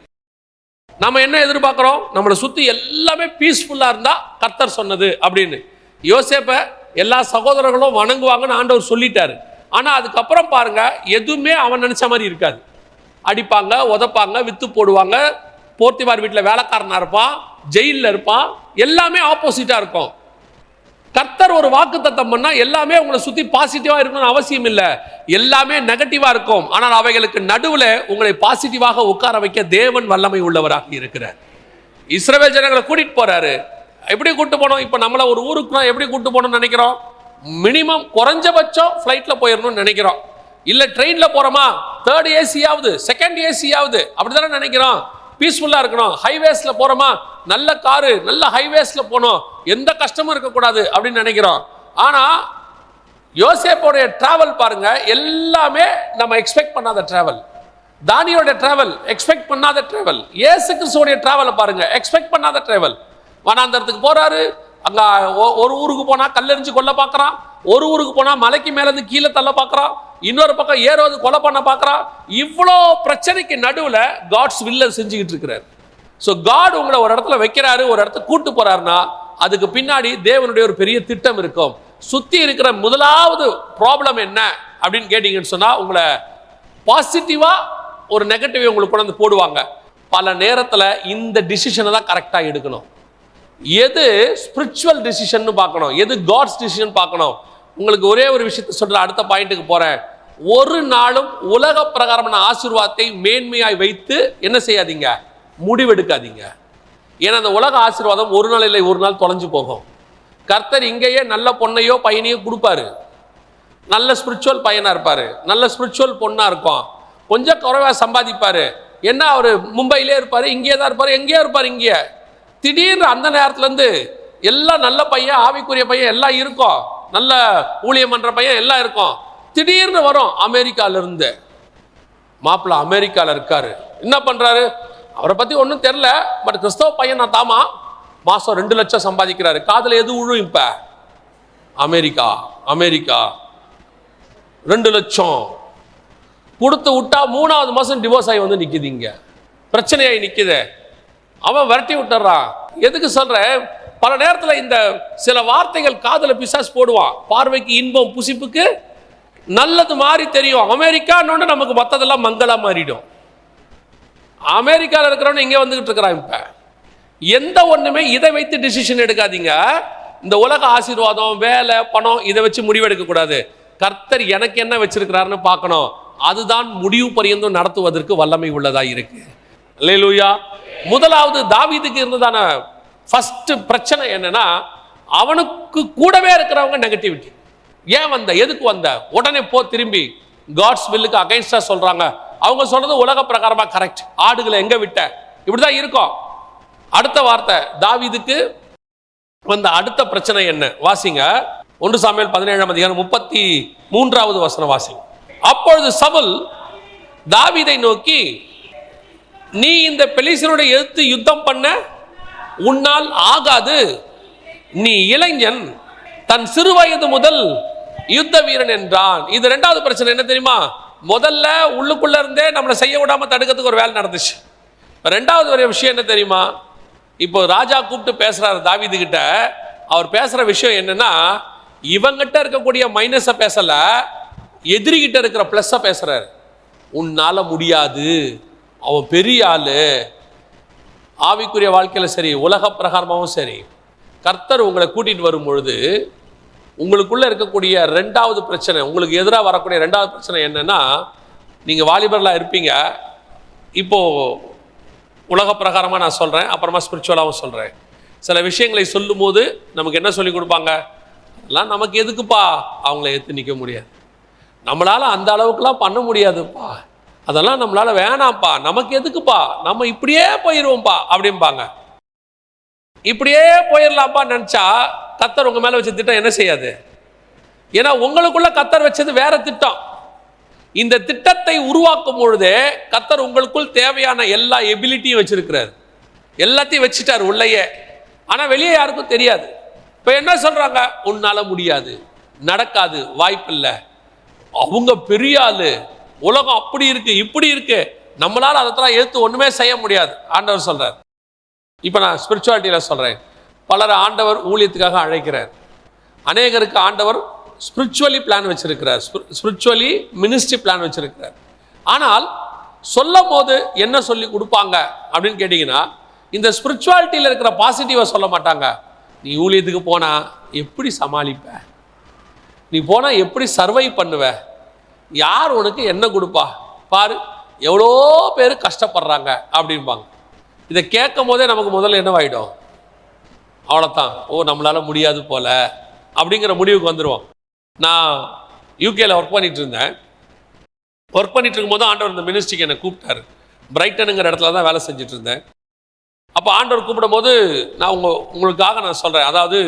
நாம என்ன எதிர்பார்க்கிறோம், நம்மளை சுத்தி எல்லாமே பீஸ்ஃபுல்லா இருந்தா கர்த்தர் சொன்னது அப்படின்னு. யோசேப்ப எல்லா சகோதரர்களும் வணங்குவாங்கன்னு ஆண்டவர் சொல்லிட்டாரு. ஆனா அதுக்கப்புறம் பாருங்க, எதுவுமே அவன் நினைச்ச மாதிரி இருக்காது. அடிப்பாங்க, உதப்பாங்க, வித்து போடுவாங்க, போர்த்திமார் வீட்டில் வேலைக்காரனா இருப்பான், ஜெயிலில் இருப்பான், எல்லாமே ஆப்போசிட்டா இருக்கும். கர்த்தர் ஒரு வாக்குத்தத்தம் பண்ணா எல்லாமே உங்களை சுத்தி பாசிட்டிவா இருக்கணும்னு அவசியம் இல்லை, எல்லாமே நெகட்டிவா இருக்கும். ஆனால் அவைகளுக்கு நடுவில் உங்களை பாசிட்டிவாக உட்கார வைக்க தேவன் வல்லமை உள்ளவராக இருக்கிறார். இஸ்ரவேல் ஜனங்களை கூட்டிட்டு போறாரு. எப்படி கூட்டு போனோம்? இப்ப நம்மள ஒரு ஊருக்கு எப்படி கூட்டு போகணும்னு நினைக்கிறோம்? மினிமம் குறைஞ்சபட்சம் ஃபிளைட்ல போயிடணும்னு நினைக்கிறோம். இல்ல ட்ரெயின்ல போறோமா, 3rd ஏசியாவது 2nd ஏசியாவது அப்படிதானே நினைக்கிறோம். பீஸ்ஃபுல்லா இருக்கணும். ஹைவேஸ்ல போறோமா, நல்ல காரு, நல்ல ஹைவேஸ்ல போனோம், எந்த கஷ்டமும் இருக்கக்கூடாது அப்படின்னு நினைக்கிறோம். ஆனா யோசேப்போடைய டிராவல் பாருங்க, எல்லாமே நம்ம எக்ஸ்பெக்ட் பண்ணாத டிராவல். தானியோட டிராவல் எக்ஸ்பெக்ட் பண்ணாத டிராவல். இயேசு கிறிஸ்துவோட டிராவலை பாருங்க, எக்ஸ்பெக்ட் பண்ணாத டிராவல். வனாந்தரத்துக்கு போறாரு, அங்க ஒரு ஊருக்கு போனா கல்லெறிஞ்சு கொல்ல பார்க்கறான், ஒரு ஊருக்கு போனா மலைக்கு மேல இருந்து கீழே தள்ள பார்க்கறான், இன்னொரு பக்கம் ஏரோது கொலை பண்ண பார்க்கறான். இவ்வளோ பிரச்சனைக்கு நடுவில் காட்ஸ் வில்ல செஞ்சுக்கிட்டு இருக்கிறார். ஸோ காட் உங்களை ஒரு இடத்துல வைக்கிறாரு, ஒரு இடத்துக்கு கூட்டு போறாருன்னா அதுக்கு பின்னாடி தேவனுடைய ஒரு பெரிய திட்டம் இருக்கும். சுத்தி இருக்கிற முதலாவது ப்ராப்ளம் என்ன அப்படின்னு கேட்டீங்கன்னு சொன்னா, உங்களை பாசிட்டிவா ஒரு நெகட்டிவ் உங்களுக்கு கொண்டு வந்து போடுவாங்க. பல நேரத்தில் இந்த டிசிஷனை தான் கரெக்டா எடுக்கணும். எது ஸ்பிரிச்சுவல் டிசிஷன் பார்க்கணும், எது காட்ஸ் டிசிஷன் பார்க்கணும். உங்களுக்கு ஒரே ஒரு விஷயத்தை சொல்ற, அடுத்த பாயிண்ட்டுக்கு போறேன். ஒரு நாளும் உலக பிரகாரமான ஆசீர்வாதத்தை மேன்மையாய் வைத்து என்ன செய்யாதீங்க, முடிவெடுக்காதீங்க. ஏன்னா அந்த உலக ஆசீர்வாதம் ஒரு நாள் இல்லை ஒரு நாள் தொலைஞ்சு போகும். கர்த்தர் இங்கேயே நல்ல பொண்ணையோ பையனையோ கொடுப்பாரு, நல்ல ஸ்பிரிச்சுவல் பையனா இருப்பாரு, நல்ல ஸ்பிரிச்சுவல் பொண்ணா இருக்கும், கொஞ்சம் குறைவா சம்பாதிப்பாரு. என்ன அவர் மும்பையிலே இருப்பாரு, இங்கே தான் இருப்பாரு, எங்கேயோ இருப்பாரு. இங்கே திடீர்னு அந்த நேரத்துல இருந்து எல்லாம் நல்ல பையன், ஆவிக்குரிய பையன் எல்லாம் இருக்கும், நல்ல ஊழியம் பண்ற பையன் எல்லாம் இருக்கும். திடீர்னு வரும் அமெரிக்கால இருந்து மாப்பிள்ள அமெரிக்கால இருக்காரு, என்ன பண்றாரு அவரை பத்தி ஒன்றும் தெரியல, பட் கிறிஸ்தவ பையன் நான் தாமா, மாசம் 2 லட்சம் சம்பாதிக்கிறாரு. காதுல எது விழும் இப்ப? அமெரிக்கா. அமெரிக்கா 2 லட்சம் கொடுத்து விட்டா 3வது மாசம் டிவோர்ஸ் ஆகி வந்து நிக்குது, இங்க பிரச்சனையாகி நிக்குது. அவன் விரட்டி விட்டுறான். எதுக்கு சொல்றேன், பல நேரத்தில் இந்த சில வார்த்தைகள் காதுல பிசாசு போடுவான். பார்வைக்கு இன்பம், புசிப்புக்கு நல்லது மாதிரி தெரியும். அமெரிக்கான்னு நமக்கு மற்றதெல்லாம் மங்களா மாறிடும். அமெரிக்காவில் இருக்கிறவன் இங்கே வந்துகிட்டு இருக்கிறான். இப்ப எந்த ஒண்ணுமே இதை வைத்து டிசிஷன் எடுக்காதீங்க. இந்த உலக ஆசீர்வாதம், வேலை, பணம் இதை வச்சு முடிவெடுக்க கூடாது. கர்த்தர் எனக்கு என்ன வச்சிருக்கிறாருன்னு பார்க்கணும். அதுதான் முடிவு பரியந்தம் நடத்துவதற்கு வல்லமை உள்ளதா இருக்கு. அல்லேலூயா. முதலாவது தாவீதுக்கு இருந்ததான ஃபர்ஸ்ட் பிரச்சனை என்னன்னா, அவனுக்கு கூடவே இருக்கிறவங்க நெகட்டிவிட்டி. ஏன் வந்த, எதுக்கு வந்த, உடனே போ திரும்பி காட்ஸ் வில்லுக்கு அகைன்ஸ்டா சொல்றாங்க. அவங்க சொல்றது உலக பிரகாரமா கரெக்ட், ஆடுகளை எங்க விட்ட, இப்படிதான் இருக்கும். அடுத்த வார்த்தை தாவீதுக்கு வந்த அடுத்த பிரச்சனை என்ன வாசிங்க. 1 சாமுவேல் 17ஆம் அதிகாரம் 33வது வசனம் வாசிங்க. அப்பொழுது சவுல் தாவீதை நோக்கி, நீ இந்த பெலிஸ்தரோடு எதிர்த்து யுத்தம் பண்ண உன்னால் ஆகாது, நீ இளைஞன், தன் சிறு வயது முதல் யுத்த வீரன் என்றான். இது 2வது பிரச்சனை என்ன தெரியுமா? முதல்ல உள்ளுக்குள்ள இருந்தே நம்மளை செய்ய விடாம தடுக்கிறதுக்கு ஒரு வேலை நடந்துச்சு. 2வது ஒரு விஷயம் என்ன தெரியுமா? இப்போ ராஜா கூப்பிட்டு பேசுறாரு தாவீது கிட்ட. அவர் பேசுற விஷயம் என்னன்னா, இவங்கிட்ட இருக்கக்கூடிய மைனஸை பேசல, எதிரிகிட்ட இருக்கிற பிளஸ்ஸை பேசுறாரு. உன்னால முடியாது, அவன் பெரிய ஆளு. ஆவிக்குரிய வாழ்க்கையில சரி, உலக பிரகாரமாகவும் சரி, கர்த்தர் உங்களை கூட்டிட்டு வரும் பொழுது உங்களுக்குள்ள இருக்கக்கூடிய 2வது பிரச்சனை, உங்களுக்கு எதிராக வரக்கூடிய 2வது பிரச்சனை என்னன்னா, நீங்க வாலிபர்களா இருப்பீங்க. இப்போ உலக பிரகாரமா நான் சொல்றேன், அப்புறமா ஸ்பிரிச்சுவலாகவும் சொல்றேன். சில விஷயங்களை சொல்லும் போது நமக்கு என்ன சொல்லி கொடுப்பாங்க, அதெல்லாம் நமக்கு எதுக்குப்பா, அவங்கள ஏற்று நிற்க முடியாது, நம்மளால அந்த அளவுக்குலாம் பண்ண முடியாதுப்பா, அதெல்லாம் நம்மளால வேணாம்ப்பா, நமக்கு எதுக்குப்பா, நம்ம இப்படியே போயிடுவோம்ப்பா அப்படிம்பாங்க. இப்படியே போயிடலாம்ப்பா நினைச்சா கர்த்தர் உங்க மேல வச்ச திட்டம் என்ன செய்யாது. ஏன்னா உங்களுக்குள்ள கர்த்தர் வச்சது வேற திட்டம். இந்த திட்டத்தை உருவாக்கும் பொழுதே கர்த்தர் உங்களுக்குள் தேவையான எல்லா எபிலிட்டியும் வச்சிருக்கிறார், எல்லாத்தையும் வச்சுட்டார் உள்ளேயே. ஆனா வெளியே யாருக்கும் தெரியாது. இப்ப என்ன சொல்றாங்க, உன்னால முடியாது, நடக்காது, வாய்ப்பில்லை, அவங்க பெரிய ஆளு, உலகம் அப்படி இருக்கு இப்படி இருக்கு, நம்மளால அதெல்லாம் எடுத்து ஒண்ணுமே செய்ய முடியாது ஆண்டவர் சொல்றார். இப்ப நான் ஸ்பிரிச்சுவாலிட்டியில சொல்றேன், பலரை ஆண்டவர் ஊழியத்துக்காக அழைக்கிறார். அநேகருக்கு ஆண்டவர் ஸ்பிரிச்சுவலி பிளான் வச்சிருக்கிறார், ஸ்பிரிச்சுவலி மினிஸ்ட்ரி பிளான் வச்சிருக்கிறார். ஆனால் சொல்லும் போது என்ன சொல்லி கொடுப்பாங்க அப்படின்னு கேட்டீங்கன்னா, இந்த ஸ்பிரிச்சுவாலிட்டியில் இருக்கிற பாசிட்டிவை சொல்ல மாட்டாங்க. நீ ஊழியத்துக்கு போனா எப்படி சமாளிப்ப, நீ போனா எப்படி சர்வை பண்ணுவ, யார் உனக்கு என்ன கொடுப்பா பாரு, எவ்வளோ பேர் கஷ்டப்படுறாங்க அப்படிம்பாங்க. இதை கேட்கும் போதே நமக்கு முதல்ல என்னவாயிடும், அவ்வளோதான், ஓ நம்மளால முடியாது போல அப்படிங்கிற முடிவுக்கு வந்துடுவோம். நான் யூகேல ஒர்க் பண்ணிட்டு இருந்தேன். ஒர்க் பண்ணிட்டு இருக்கும்போது ஆண்டவர் இந்த மினிஸ்ட்ரிக்கு என்னை கூப்பிட்டாரு. பிரைட்டனுங்கிற இடத்துல தான் வேலை செஞ்சுட்டு இருந்தேன். அப்போ ஆண்டவர் கூப்பிடும் போது நான் உங்களுக்காக நான் சொல்கிறேன், அதாவது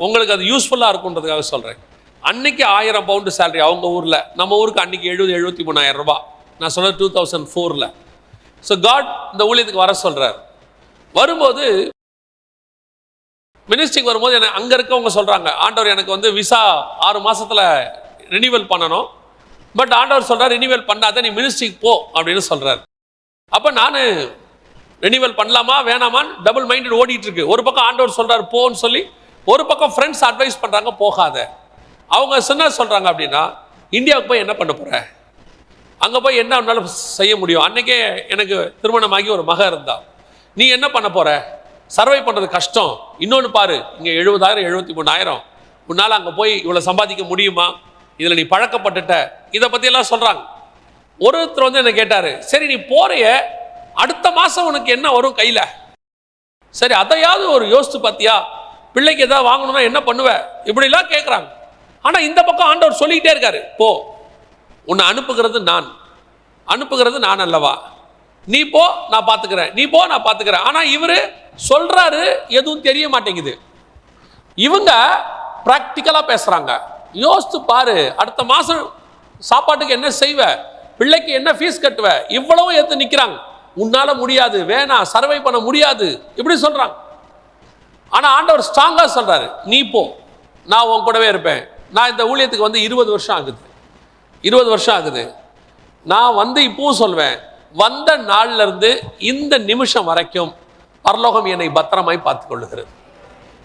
உங்களுக்கு அது யூஸ்ஃபுல்லாக இருக்குன்றதுக்காக சொல்கிறேன். அன்னைக்கு 1000 பவுண்டு சேலரி அவங்க ஊரில், நம்ம ஊருக்கு அன்னைக்கு 73,000 ரூபாய். நான் சொல்கிறது 2004. ஸோ காட் இந்த ஊழியத்துக்கு வர சொல்கிறார். வரும்போது மினிஸ்ட்ரிக்கு வரும்போது என்ன அங்கே இருக்கவங்க சொல்கிறாங்க, ஆண்டவர் எனக்கு வந்து விசா 6 மாதத்தில் ரினிவல் பண்ணணும், பட் ஆண்டவர் சொல்கிறார் ரினிவல் பண்ணாத, நீ மினிஸ்ட்ரிக்கு போ அப்படின்னு சொல்கிறார். அப்போ நான் ரினிவல் பண்ணலாமா வேணாமான்னு டபுள் மைண்டட் ஓடிட்டு இருக்கு. ஒரு பக்கம் ஆண்டவர் சொல்கிறார் போன்னு சொல்லி, ஒரு பக்கம் ஃப்ரெண்ட்ஸ் அட்வைஸ் பண்ணுறாங்க போகாத. அவங்க என்ன சொல்கிறாங்க அப்படின்னா, இந்தியாவுக்கு போய் என்ன பண்ண போகிற, அங்கே போய் என்ன உன்னால செய்ய முடியும், அன்னைக்கே எனக்கு திருமணமாகி ஒரு மக இருந்தா, நீ என்ன பண்ண போகிற, சர்வை பண்ணுறது கஷ்டம், இன்னொன்று பாரு இங்கே 70,000 73,000, உன்னால் அங்கே போய் இவ்வளோ சம்பாதிக்க முடியுமா, இதில் நீ பழக்கப்பட்டுட்ட, இதை பற்றியெல்லாம் சொல்கிறாங்க. ஒருத்தர் வந்து என்ன கேட்டார், சரி நீ போறிய, அடுத்த மாதம் உனக்கு என்ன வரும் கையில், சரி அதையாவது ஒரு யோசித்து பார்த்தியா, பிள்ளைக்கு எதாவது வாங்கணும்னா என்ன பண்ணுவ, இப்படிலாம் கேட்குறாங்க. ஆனால் இந்த பக்கம் ஆண்டவர் சொல்லிக்கிட்டே இருக்காரு, போ, உன்னை அனுப்புகிறது நான் அல்லவா, நீ போ நான் பார்த்துக்கிறேன், நீ போ நான் பார்த்துக்கிறேன். ஆனால் இவர் சொல்கிறாரு, எதுவும் தெரிய மாட்டேங்குது. இவங்க ப்ராக்டிக்கலாக பேசுகிறாங்க. யோசித்து பாரு, அடுத்த மாதம் சாப்பாட்டுக்கு என்ன செய்வ, பிள்ளைக்கு என்ன ஃபீஸ் கட்டுவ, இவ்வளவும் எடுத்து நிற்கிறாங்க. உன்னால் முடியாது, வேணாம், சர்வை பண்ண முடியாது, இப்படி சொல்கிறாங்க. ஆனால் ஆண்டவர் ஸ்ட்ராங்காக சொல்கிறாரு, நீ போ, நான் உன் கூடவே இருப்பேன். நான் இந்த ஊழியத்துக்கு வந்து 20 வருஷம் ஆகுது. நான் வந்து இப்பவும் சொல்வேன், வந்த நாள்லேருந்து இந்த நிமிஷம் வரைக்கும் பரலோகம் என்னை பத்திரமாய் பார்த்து கொள்ளுகிறது.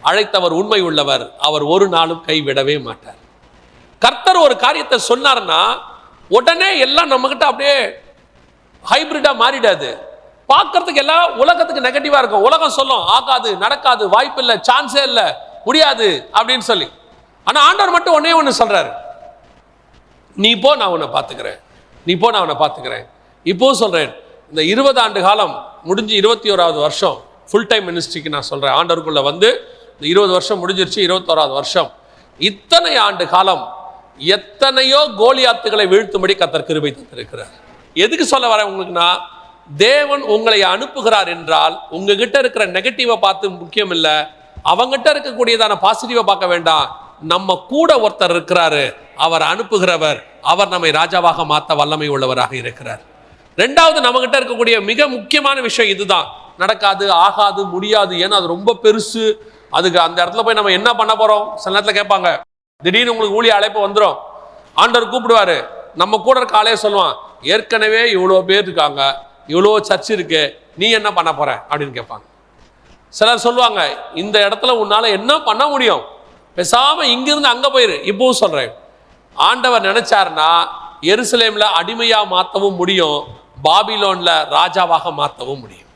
அழைத்தவர் உண்மை உள்ளவர், அவர் ஒரு நாளும் கைவிடவே மாட்டார். கர்த்தர் ஒரு காரியத்தை சொன்னார்னா உடனே எல்லாம் நம்மகிட்ட அப்படியே ஹைபிரிடா மாறிடாது. பார்க்கறதுக்கு எல்லாம் உலகத்துக்கு நெகட்டிவா இருக்கும். உலகம் சொல்லும், ஆகாது, நடக்காது, வாய்ப்பு இல்லை, சான்ஸே இல்லை, முடியாது அப்படின்னு சொல்லி. ஆனா ஆண்டவர் மட்டும் ஒன்னே ஒன்று சொல்றாரு, நீ போ நான் உன்னை பார்த்துக்கிறேன், நீ போ நான் உன்னை பார்த்துக்கிறேன். இப்போ சொல்றேன், இந்த 20 ஆண்டு காலம் முடிஞ்சு 21வது வருஷம் ஃபுல் டைம் மினிஸ்ட்ரிக்கு நான் சொல்றேன். ஆண்டவருக்குள்ள வந்து இந்த 20 வருஷம் முடிஞ்சிருச்சு, 21வது வருஷம். இத்தனை ஆண்டு காலம் எத்தனையோ கோலியாத்துகளை வீழ்த்தும்படி கர்த்தர் கிருபை தந்திருக்கிறார். எதுக்கு சொல்ல வரேன் உங்களுக்குன்னா, தேவன் உங்களை அனுப்புகிறார் என்றால் உங்ககிட்ட இருக்கிற நெகட்டிவை பார்த்து முக்கியம் இல்லை, அவங்ககிட்ட இருக்கக்கூடியதான பாசிட்டிவை பார்க்க வேண்டாம். நம்ம கூட ஒருத்தர் இருக்கிறாரு, அவர் அனுப்புகிறவர், அவர் நம்மை ராஜாவாக மாற்ற வல்லமை உள்ளவராக இருக்கிறார். ரெண்டாவது, நம்ம கிட்ட இருக்கக்கூடிய மிக முக்கியமான விஷயம் இதுதான், நடக்காது, ஆகாது, முடியாது. ஏன்னா அது ரொம்ப பெருசு. அதுக்கு அந்த இடத்துல போய் நம்ம என்ன பண்ண போறோம், சில நேரத்தில் கேட்பாங்க. திடீர்னு உங்களுக்கு ஊழிய அழைப்பு வந்துடும், ஆண்டவர் கூப்பிடுவாரு, நம்ம கூட இருக்க ஆளே சொல்லுவான், ஏற்கனவே இவ்வளோ பேர் இருக்காங்க, இவ்வளோ சர்ச் இருக்கு, நீ என்ன பண்ண போற அப்படின்னு கேட்பாங்க. சிலர் சொல்லுவாங்க, இந்த இடத்துல உன்னால என்ன பண்ண முடியும், பேசாம இங்கிருந்து அங்க போயிரு. இப்பவும் சொல்றேன், ஆண்டவர் நினைச்சாருன்னா எருசலேம்ல அடிமையா மாற்றவும் முடியும், பாபிலோன்ல ராஜாவாக மாற்றவும் முடியும்.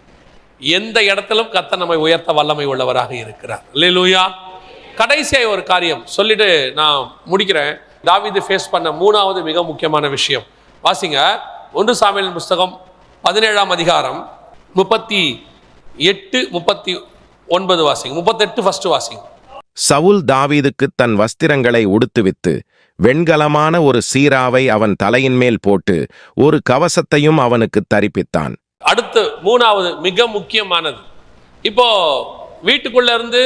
எந்த இடத்திலும் கர்த்தர் நம்மை உயர்த்த வல்லமை உள்ளவராக இருக்கிறார். அல்லேலூயா. கடைசியா ஒரு காரியம் சொல்லிட்டு நான் முடிக்கிறேன். தாவீது ஃபேஸ் பண்ண 3வது மிக முக்கியமான விஷயம் வாசிங்க. 1 சாமுவேல் புஸ்தகம் 17ஆம் அதிகாரம் 38, 39 வாசிங்க. 38 ஃபர்ஸ்ட் வாசிங்க. சவுல் தாவீதுக்கு தன் வஸ்திரங்களை உடுத்துவித்து வெண்கலமான ஒரு சீராவை அவன் தலையின் மேல் போட்டு ஒரு கவசத்தையும் அவனுக்கு தரிப்பித்தான். அடுத்து 3வது மிக முக்கியமானது, இப்போ வீட்டுக்குள்ள இருந்து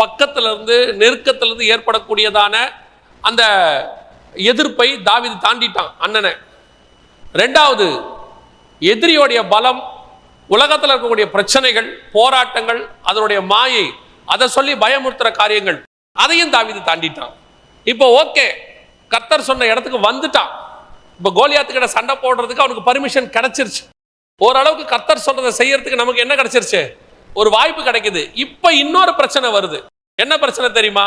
பக்கத்துல இருந்து நெருக்கத்துல இருந்து ஏற்படக்கூடியதான அந்த எதிர்ப்பை தாவீது தாண்டிட்டான் அண்ணனை. 2வது, எதிரியோடைய பலம், உலகத்தில் இருக்கக்கூடிய பிரச்சனைகள், போராட்டங்கள், அதனுடைய மாயை, அதை சொல்லி பயமுறுத்துற காரியங்கள், அதையும் தாவீது தாண்டிட்டான். இப்போ ஓகே, கர்த்தர் சொன்ன இடத்துக்கு வந்துட்டான். இப்போ கோலியாத்துக்கிட்ட சண்டை போடுறதுக்கு அவனுக்கு பர்மிஷன் கிடைச்சிருச்சு. ஓரளவுக்கு கர்த்தர் சொல்றதை செய்யறதுக்கு நமக்கு என்ன கிடைச்சிருச்சு, ஒரு வாய்ப்பு கிடைக்குது. இப்போ இன்னொரு பிரச்சனை வருது. என்ன பிரச்சனை தெரியுமா,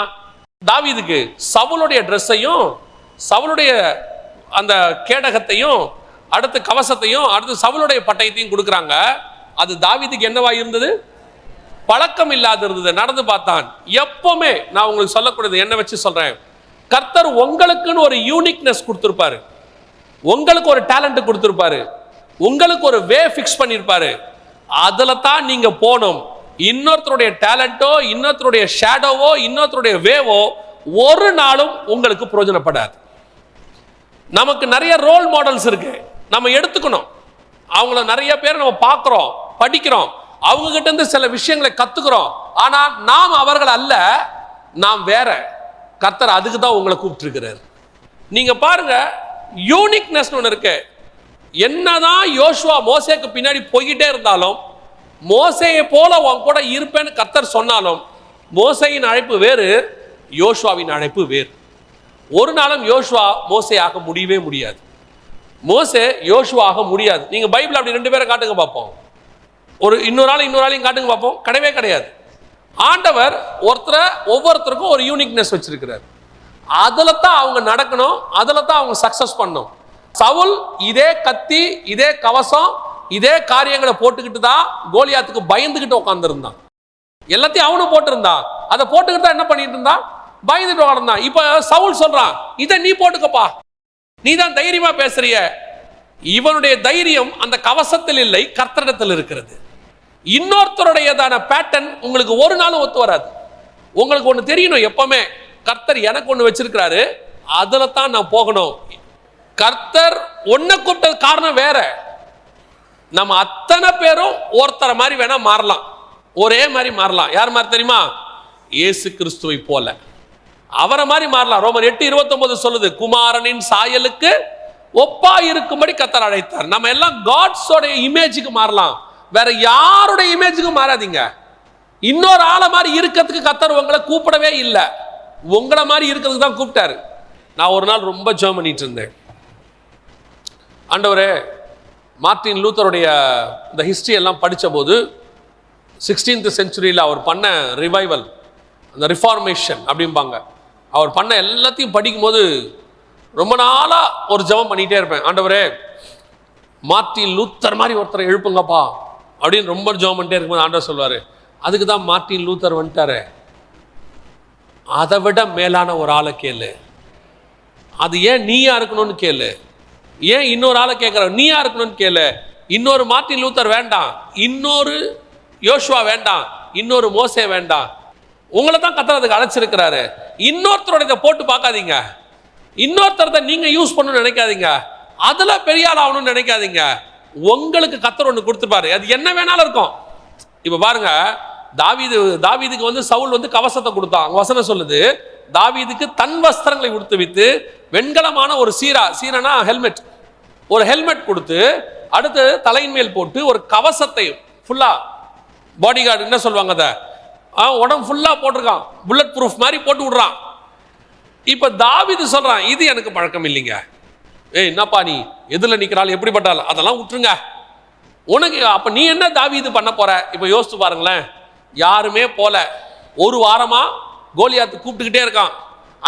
தாவீதுக்கு சவுலுடைய ட்ரெஸ்ஸையும் சவுலுடைய அந்த கேடகத்தையும் அடுத்து கவசத்தையும் அடுத்து சவுலுடைய பட்டயத்தையும் கொடுக்குறாங்க. அது தாவீதுக்கு என்னவா இருந்தது, பழக்கம் இல்லாத இருந்தது. நடந்து பார்த்தான். எப்பவுமே நான் உங்களுக்கு சொல்லக்கூடியது என்ன வச்சு சொல்றேன், கர்த்தர் உங்களுக்குன்னு ஒரு யூனிக்னஸ் கொடுத்திருப்பாரு, உங்களுக்கு ஒரு டேலண்ட் கொடுத்திருப்பாரு, உங்களுக்கு ஒரு வே ஃபிக்ஸ் பண்ணியிருப்பாரு. அதுல தான் நீங்க போகணும். இன்னொருத்தருடைய டேலண்டோ, இன்னொருத்தருடைய ஷேடோவோ, இன்னொருத்தருடைய வேவோ ஒரு நாளும் உங்களுக்கு பிரயோஜனப்படாது. நமக்கு நிறைய ரோல் மாடல்ஸ் இருக்கு, நம்ம எடுத்துக்கணும். அவங்கள நிறைய பேர் நம்ம பார்க்கிறோம், படிக்கிறோம், அவங்க கிட்ட இருந்து சில விஷயங்களை கத்துக்கிறோம். ஆனா நாம் அவர்கள் அல்ல, நாம் வேற. கர்த்தர் அதுக்கு தான் உங்களை கூப்பிட்டு இருக்கிறார். நீங்க பாருங்க, யூனிக்னஸ் ஒன்று இருக்கு. என்னதான் யோசுவா மோசேக்கு பின்னாடி போய்கிட்டே இருந்தாலும், மோசேயை போல உன் கூட இருப்பேன்னு கர்த்தர் சொன்னாலும், மோசேயின் அழைப்பு வேறு, யோசுவாவின் அழைப்பு வேறு. ஒரு நாளும் யோசுவா மோசே ஆக முடியவே முடியாது. மோசே யோசுவா ஆக முடியாது. நீங்க பைபிள் அப்படி 2 பேரை காட்டுங்க பார்ப்போம், ஒரு இன்னொரு ஆளையும் காட்டுங்க பார்ப்போம், கிடையவே கிடையாது. ஆண்டவர் ஒவ்வொருத்தருக்கும் ஒரு யூனிக்னஸ் வச்சிருக்கிறார். அதுல தான் அவங்க நடக்கணும், அதுல தான் அவங்க சக்சஸ் பண்ணணும். சவுல் இதே கத்தி, இதே கவசம், இதே காரியங்களை போட்டுக்கிட்டு தான் கோலியாத்துக்கு பயந்துகிட்டு உட்கார்ந்து இருந்தான். எல்லாத்தையும் அவனும் போட்டிருந்தான். அதை போட்டுக்கிட்டு தான் என்ன பண்ணிட்டு இருந்தான், பயந்துட்டு வாழ்ந்தான். இப்ப சவுல் சொல்றான், இதை நீ போட்டுக்கப்பா, நீ தான் தைரியமா பேசுறிய. இவனுடைய தைரியம் அந்த கவசத்தில் இல்லை, கர்த்தரிடத்தில் இருக்கிறது. இன்னொருத்தருடையதான பேட்டர்ன் உங்களுக்கு ஒரு நாளும் ஒத்து வராது. உங்களுக்கு ஒண்ணு தெரியணும், எப்பவுமே கர்த்தர் எனக்கு ஒண்ணு வச்சிருக்கிறாரு, அதுல தான் நான் போகணும். கர்த்தர் ஒன்ன கூப்பிட்டது காரணம் வேற. நம்ம அத்தனை பேரும் ஒருத்தர மாதிரி வேணா மாறலாம், ஒரே மாதிரி மாறலாம். யார் மாதிரி தெரியுமா? இயேசு கிறிஸ்துவை போல அவரை மாதிரி மாறலாம். ரோமர் 8:29 சொல்லுது, குமாரனின் சாயலுக்கு ஒப்பா இருக்கும்படி கர்த்தர் அழைத்தார். நம்ம எல்லாம் காட்ஸோட இமேஜுக்கு மாறலாம், வேற யாருடைய இமேஜுக்கு மாறாதீங்க. இன்னொரு ஆளை மாதிரி இருக்கிறதுக்கு கர்த்தர் உங்களை கூப்பிடவே இல்லை, உங்களை மாதிரி இருக்கிறதுக்கு தான் கூப்பிட்டாரு. நான் ஒரு நாள் ரொம்ப ஜெபம் பண்ணிட்டு இருந்தேன், ஆண்டவரே மார்ட்டின் லூத்தருடைய இந்த ஹிஸ்டரி எல்லாம் படித்த போது 16th செஞ்சுரியில் அவர் பண்ண ரிவைவல், அந்த ரிஃபார்மேஷன் அப்படிம்பாங்க, அவர் பண்ண எல்லாத்தையும் படிக்கும்போது ரொம்ப நாளாக ஒரு ஜெபம் பண்ணிகிட்டே இருப்பேன். ஆண்டவரே மார்ட்டின் லூத்தர் மாதிரி ஒருத்தரை எழுப்புங்கப்பா அப்படின்னு ரொம்ப ஜெபம் பண்ணிட்டே இருக்கும்போது ஆண்டவர் சொல்வார், அதுக்கு தான் மார்ட்டின் லூத்தர் வந்துட்டாரு, அதை விட மேலான ஒரு ஆளை கேளு. அது ஏன் நீயா இருக்கணும்னு கேளு, ஏன் இன்னொரு ஆளை கேட்குற, நீயா இருக்கணும்னு கேளு. இன்னொரு மார்ட்டின் லூத்தர் வேண்டாம், இன்னொரு யோசுவா வேண்டாம், இன்னொரு மோசே வேண்டாம். உங்களை தான் கர்த்தர் அதுக்கு அழைச்சிருக்கிறாரு. இன்னொருத்தரோட இதை போட்டு பார்க்காதீங்க, இன்னொருத்தரத்தை நீங்க யூஸ் பண்ணணும்னு நினைக்காதீங்க, அதுல பெரிய ஆள் ஆகணும்னு நினைக்காதீங்க. உங்களுக்கு கர்த்தர் ஒன்று கொடுத்துருப்பாரு, அது என்ன வேணாலும் இருக்கும். இப்ப பாருங்க, தாவீதுக்கு வந்து சவுல் வந்து கவசத்தை கொடுத்தான். வசனம் சொல்லுது, தாவீதுக்கு தன் வஸ்திரங்களை உடுத்து வித்து வெண்கலமான ஒரு சீரனா ஹெல்மெட், ஒரு ஹெல்மெட் கொடுத்து அடுத்து தலையின் மேல் போட்டு ஒரு கவசத்தை ஃபுல்லா, பாடி கார்டு என்ன சொல்லுவாங்க, அதை உடம்பு ஃபுல்லா போட்டிருக்கான், புல்லட் ப்ரூஃப் மாதிரி போட்டு விடுறான். இப்ப தாவீது சொல்றான், இது எனக்கு பழக்கம் இல்லைங்க. என்னப்பா நீ எதுல நிக்கிறாள், எப்படிப்பட்டாள், அதெல்லாம் விட்டுருங்க உனக்கு. அப்ப நீ என்ன தாவீது பண்ண போற? இப்ப யோசிச்சு பாருங்களேன், யாருமே போல, ஒரு வாரமா கோலியாத்து கூப்பிட்டுக்கிட்டே இருக்கான்.